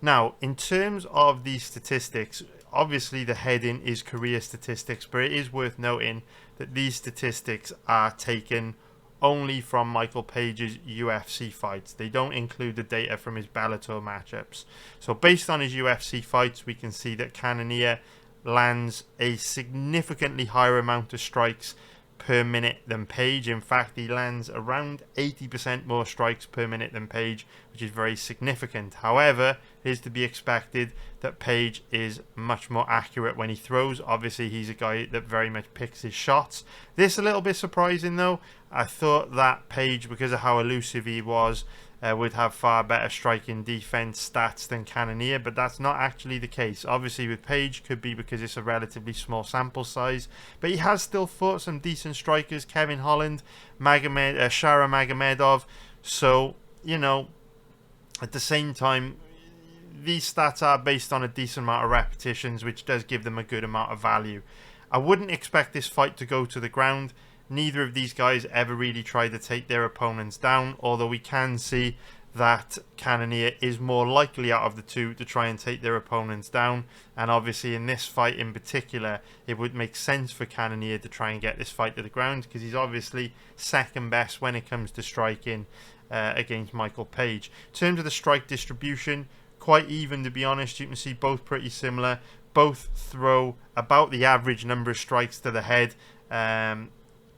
Speaker 1: Now, in terms of these statistics, obviously the heading is career statistics, but it is worth noting that these statistics are taken only from Michael Page's UFC fights. They don't include the data from his Bellator matchups. So based on his UFC fights, we can see that Cannonier lands a significantly higher amount of strikes per minute than Page. In fact, he lands around 80% more strikes per minute than Page, which is very significant. However, it is to be expected that Page is much more accurate when he throws. Obviously, he's a guy that very much picks his shots. This a little bit surprising though. I thought that Page, because of how elusive he was, would have far better striking defense stats than Cannonier, but that's not actually the case. Obviously with Page, could be because it's a relatively small sample size, but he has still fought some decent strikers, Kevin Holland, Shara Magomedov, so, you know, at the same time, these stats are based on a decent amount of repetitions, which does give them a good amount of value. I wouldn't expect this fight to go to the ground. Neither of these guys ever really tried to take their opponents down, although we can see that Cannonier is more likely out of the two to try and take their opponents down. And obviously in this fight in particular, it would make sense for Cannonier to try and get this fight to the ground, because he's obviously second best when it comes to striking against Michael Page. In terms of the strike distribution, quite even to be honest. You can see both pretty similar. Both throw about the average number of strikes to the head.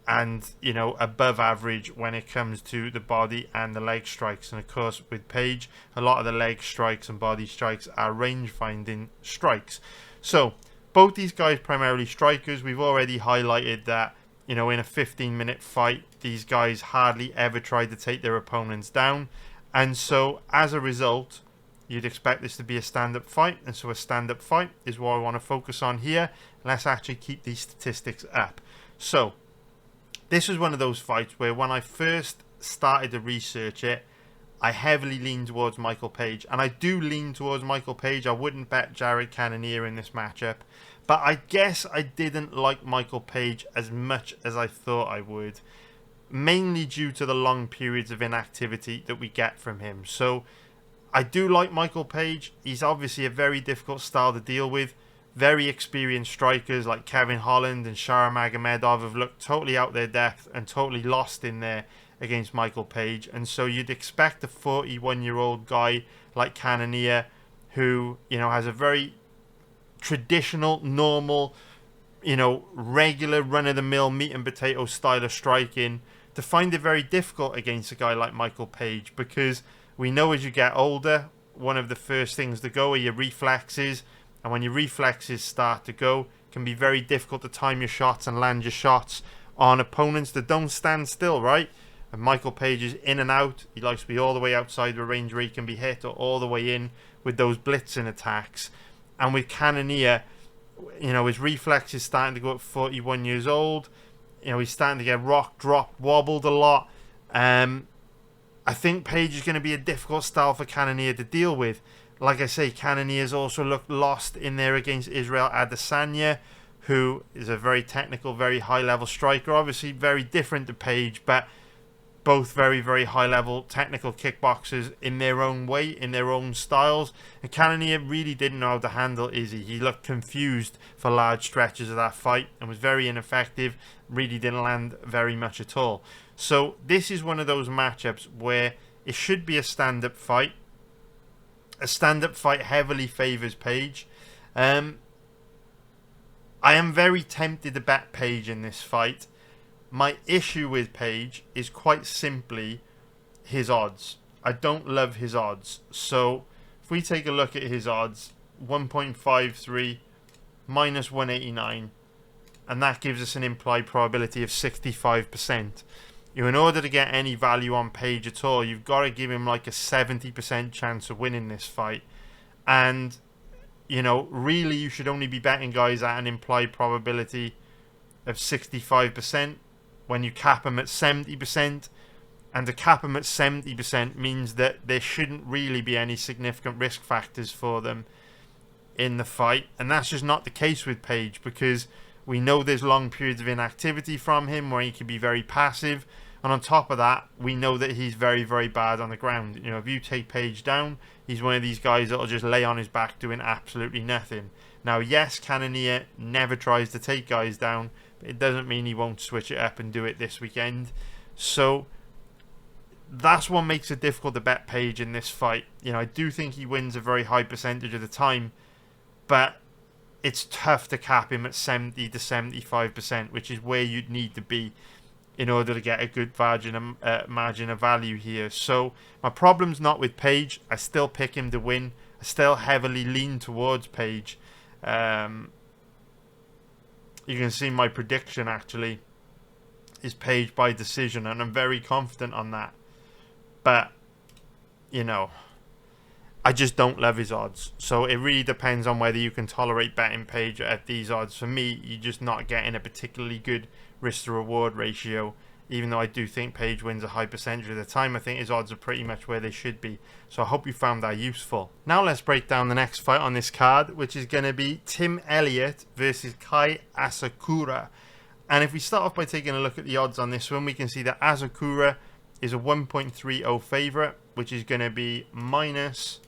Speaker 1: And, you know, above average when it comes to the body and the leg strikes. And of course with Page, a lot of the leg strikes and body strikes are range finding strikes. So both these guys primarily strikers. We've already highlighted that, you know, in a 15-minute fight, these guys hardly ever try to take their opponents down. And so as a result, you'd expect this to be a stand-up fight. And so a stand-up fight is what I want to focus on here. Let's actually keep these statistics up. So this was one of those fights where when I first started to research it, I heavily leaned towards Michael Page. And I do lean towards Michael Page. I wouldn't bet Jared Cannonier in this matchup. But I guess I didn't like Michael Page as much as I thought I would. Mainly due to the long periods of inactivity that we get from him. So I do like Michael Page. He's obviously a very difficult style to deal with. Very experienced strikers like Kevin Holland and Shara Magomedov have looked totally out their depth and totally lost in there against Michael Page. And so you'd expect a 41-year-old guy like Cannonier, who, you know, has a very traditional, normal, you know, regular run-of-the-mill meat and potato style of striking, to find it very difficult against a guy like Michael Page, because we know as you get older, one of the first things to go are your reflexes. And when your reflexes start to go, it can be very difficult to time your shots and land your shots on opponents that don't stand still, right? And Michael Page is in and out. He likes to be all the way outside the range where he can be hit, or all the way in with those blitzing attacks. And with Cannonier, you know, his reflexes starting to go at 41 years old. You know, he's starting to get rocked, dropped, wobbled a lot. I think Page is going to be a difficult style for Cannonier to deal with. Like I say, Cannonier's also looked lost in there against Israel Adesanya, who is a very technical, very high-level striker. Obviously very different to Page, but both very, very high-level technical kickboxers in their own way, in their own styles. And Cannonier really didn't know how to handle Izzy. He looked confused for large stretches of that fight and was very ineffective, really didn't land very much at all. So this is one of those matchups where it should be a stand-up fight. A stand-up fight heavily favours Page. I am very tempted to bet Page in this fight. My issue with Page is quite simply his odds. I don't love his odds. So if we take a look at his odds, 1.53 minus 189, and that gives us an implied probability of 65%. You know, in order to get any value on Page at all, you've got to give him like a 70% chance of winning this fight. And, you know, really you should only be betting guys at an implied probability of 65% when you cap them at 70%. And to cap them at 70% means that there shouldn't really be any significant risk factors for them in the fight. And that's just not the case with Page, because we know there's long periods of inactivity from him where he can be very passive. And on top of that, we know that he's very, very bad on the ground. You know, if you take Page down, he's one of these guys that'll just lay on his back doing absolutely nothing. Now, yes, Cannonier never tries to take guys down, but it doesn't mean he won't switch it up and do it this weekend. So that's what makes it difficult to bet Page in this fight. You know, I do think he wins a very high percentage of the time, but it's tough to cap him at 70 to 75%, which is where you'd need to be in order to get a good margin of value here. So my problem's not with Page. I still pick him to win. I still heavily lean towards Page. You can see my prediction actually is Page by decision, and I'm very confident on that. But, you know, I just don't love his odds. So it really depends on whether you can tolerate betting Page at these odds. For me, you're just not getting a particularly good risk to reward ratio. Even though I do think Page wins a high percentage of the time, I think his odds are pretty much where they should be. So I hope you found that useful. Now let's break down the next fight on this card, which is going to be Tim Elliott versus Kai Asakura. And if we start off by taking a look at the odds on this one, we can see that Asakura is a 1.30 favourite, which is going to be minus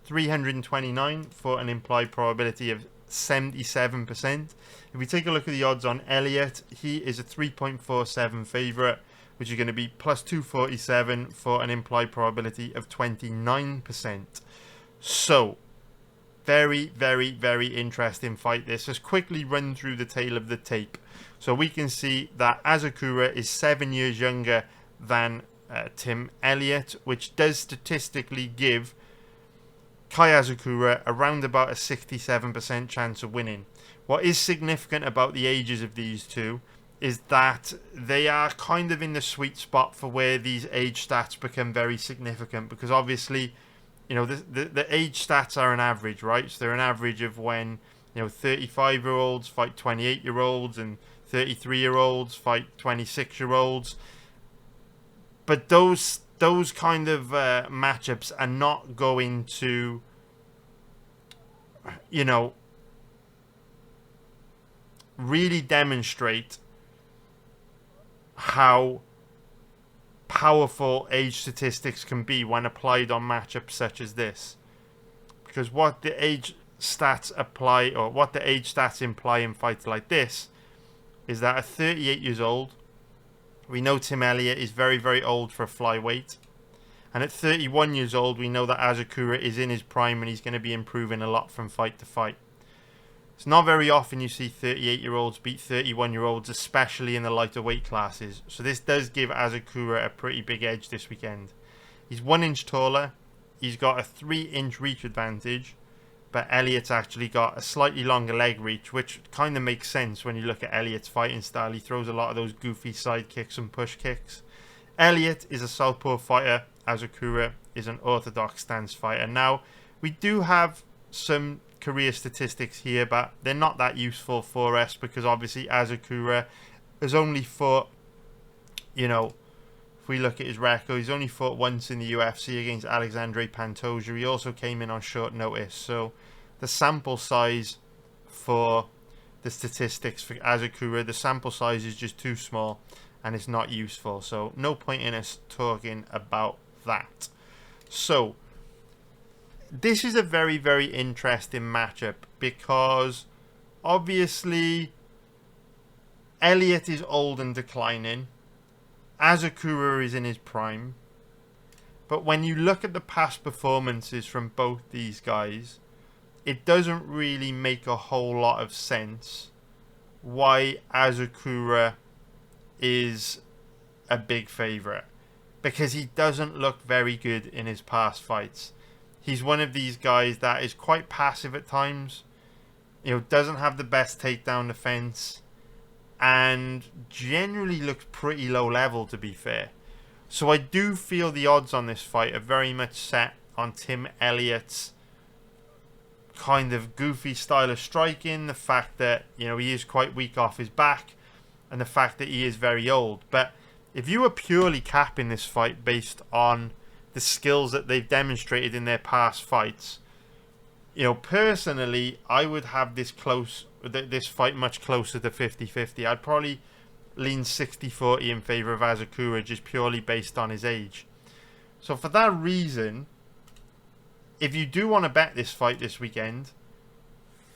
Speaker 1: 329 for an implied probability of 77%. If we take a look at the odds on Elliott, he is a 3.47 favourite, which is going to be plus 247 for an implied probability of 29%. So, very, very, very interesting fight this. Let's quickly run through the tail of the tape. So we can see that Asakura is 7 years younger than Tim Elliott, which does statistically give Kai Asakura around about a 67% chance of winning. What is significant about the ages of these two is that they are kind of in the sweet spot for where these age stats become very significant, because obviously, you know, the age stats are an average, right? So they're an average of when, you know, 35-year-olds fight 28-year-olds and 33-year-olds fight 26-year-olds. But those kind of matchups are not going to, you know, really demonstrate how powerful age statistics can be when applied on matchups such as this. Because what the age stats apply, or what the age stats imply in fights like this, is that at 38 years old, we know Tim Elliott is very, very old for a flyweight. And at 31 years old, we know that Asakura is in his prime and he's going to be improving a lot from fight to fight. It's not very often you see 38-year-olds beat 31-year-olds, especially in the lighter weight classes. So this does give Asakura a pretty big edge this weekend. He's 1 inch taller. He's got a 3-inch reach advantage. But Elliott's actually got a slightly longer leg reach, which kind of makes sense when you look at Elliott's fighting style. He throws a lot of those goofy side kicks and push kicks. Elliott is a southpaw fighter. Asakura is an orthodox stance fighter. Now, we do have some career statistics here, but they're not that useful for us because obviously Asakura has only fought, you know, if we look at his record, he's only fought once in the UFC against Alexandre Pantoja. He also came in on short notice, so the sample size for the statistics for Asakura, the sample size is just too small and it's not useful, so no point in us talking about that. So this is a very, very interesting matchup because obviously Elliott is old and declining. Asakura is in his prime. But when you look at the past performances from both these guys, it doesn't really make a whole lot of sense why Asakura is a big favourite. Because he doesn't look very good in his past fights. He's one of these guys that is quite passive at times. You know, doesn't have the best takedown defense. And generally looks pretty low level, to be fair. So I do feel the odds on this fight are very much set on Tim Elliott's kind of goofy style of striking. The fact that, you know, he is quite weak off his back. And the fact that he is very old. But if you were purely capping this fight based on the skills that they've demonstrated in their past fights, you know, personally, I would have this fight much closer to 50-50. I'd probably lean 60-40 in favour of Asakura just purely based on his age. So for that reason, if you do want to bet this fight this weekend,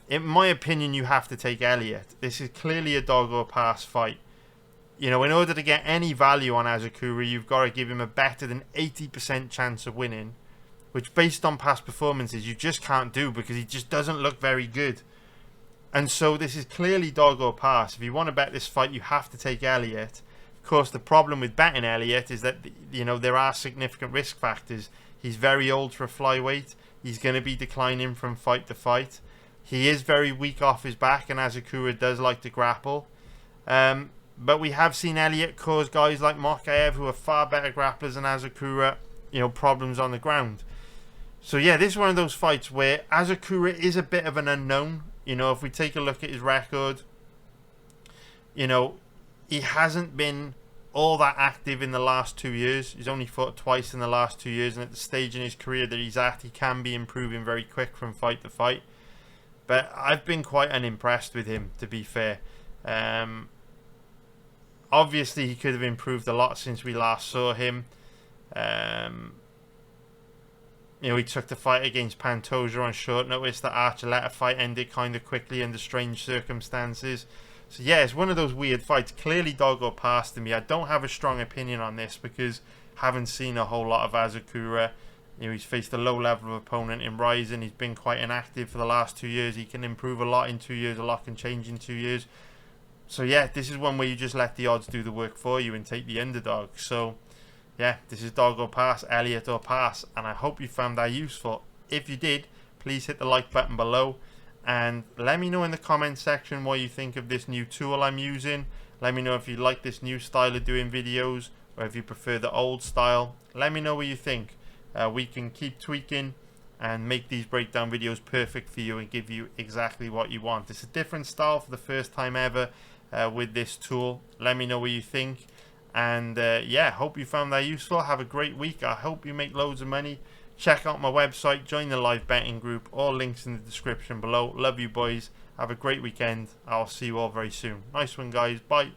Speaker 1: in my opinion, you have to take Elliott. This is clearly a dog or pass fight. You know, in order to get any value on Asakura, you've got to give him a better than 80% chance of winning, which based on past performances, you just can't do because he just doesn't look very good. And so this is clearly dog or pass. If you want to bet this fight, you have to take Elliott. Of course, the problem with betting Elliott is that, you know, there are significant risk factors. He's very old for a flyweight. He's going to be declining from fight to fight. He is very weak off his back, and Asakura does like to grapple. But we have seen Elliott cause guys like Chimaev, who are far better grapplers than Asakura, you know, problems on the ground. So yeah, this is one of those fights where Asakura is a bit of an unknown. You know, if we take a look at his record, you know, he hasn't been all that active in the last 2 years. He's only fought twice in the last 2 years, and at the stage in his career that he's at, he can be improving very quick from fight to fight. But I've been quite unimpressed with him, to be fair. Obviously, he could have improved a lot since we last saw him. You know, he took the fight against Pantoja on short notice. The Archuleta fight ended kind of quickly under strange circumstances. So yeah, it's one of those weird fights. Clearly dog or pass to me. I don't have a strong opinion on this because I haven't seen a whole lot of Asakura. You know, he's faced a low level of opponent in Rising. He's been quite inactive for the last 2 years. He can improve a lot in 2 years. A lot can change in 2 years. So yeah, this is one where you just let the odds do the work for you and take the underdog. So yeah, this is dog or pass, Elliott or pass, and I hope you found that useful. If you did, please hit the like button below, and let me know in the comment section what you think of this new tool I'm using. Let me know if you like this new style of doing videos, or if you prefer the old style. Let me know what you think. We can keep tweaking and make these breakdown videos perfect for you and give you exactly what you want. It's a different style for the first time ever with this tool. Let me know what you think. And yeah, hope you found that useful. Have a great week. I hope you make loads of money. Check out my website, join the live betting group. All links in the description below. Love you boys. Have a great weekend. I'll see you all very soon. Nice one, guys. Bye.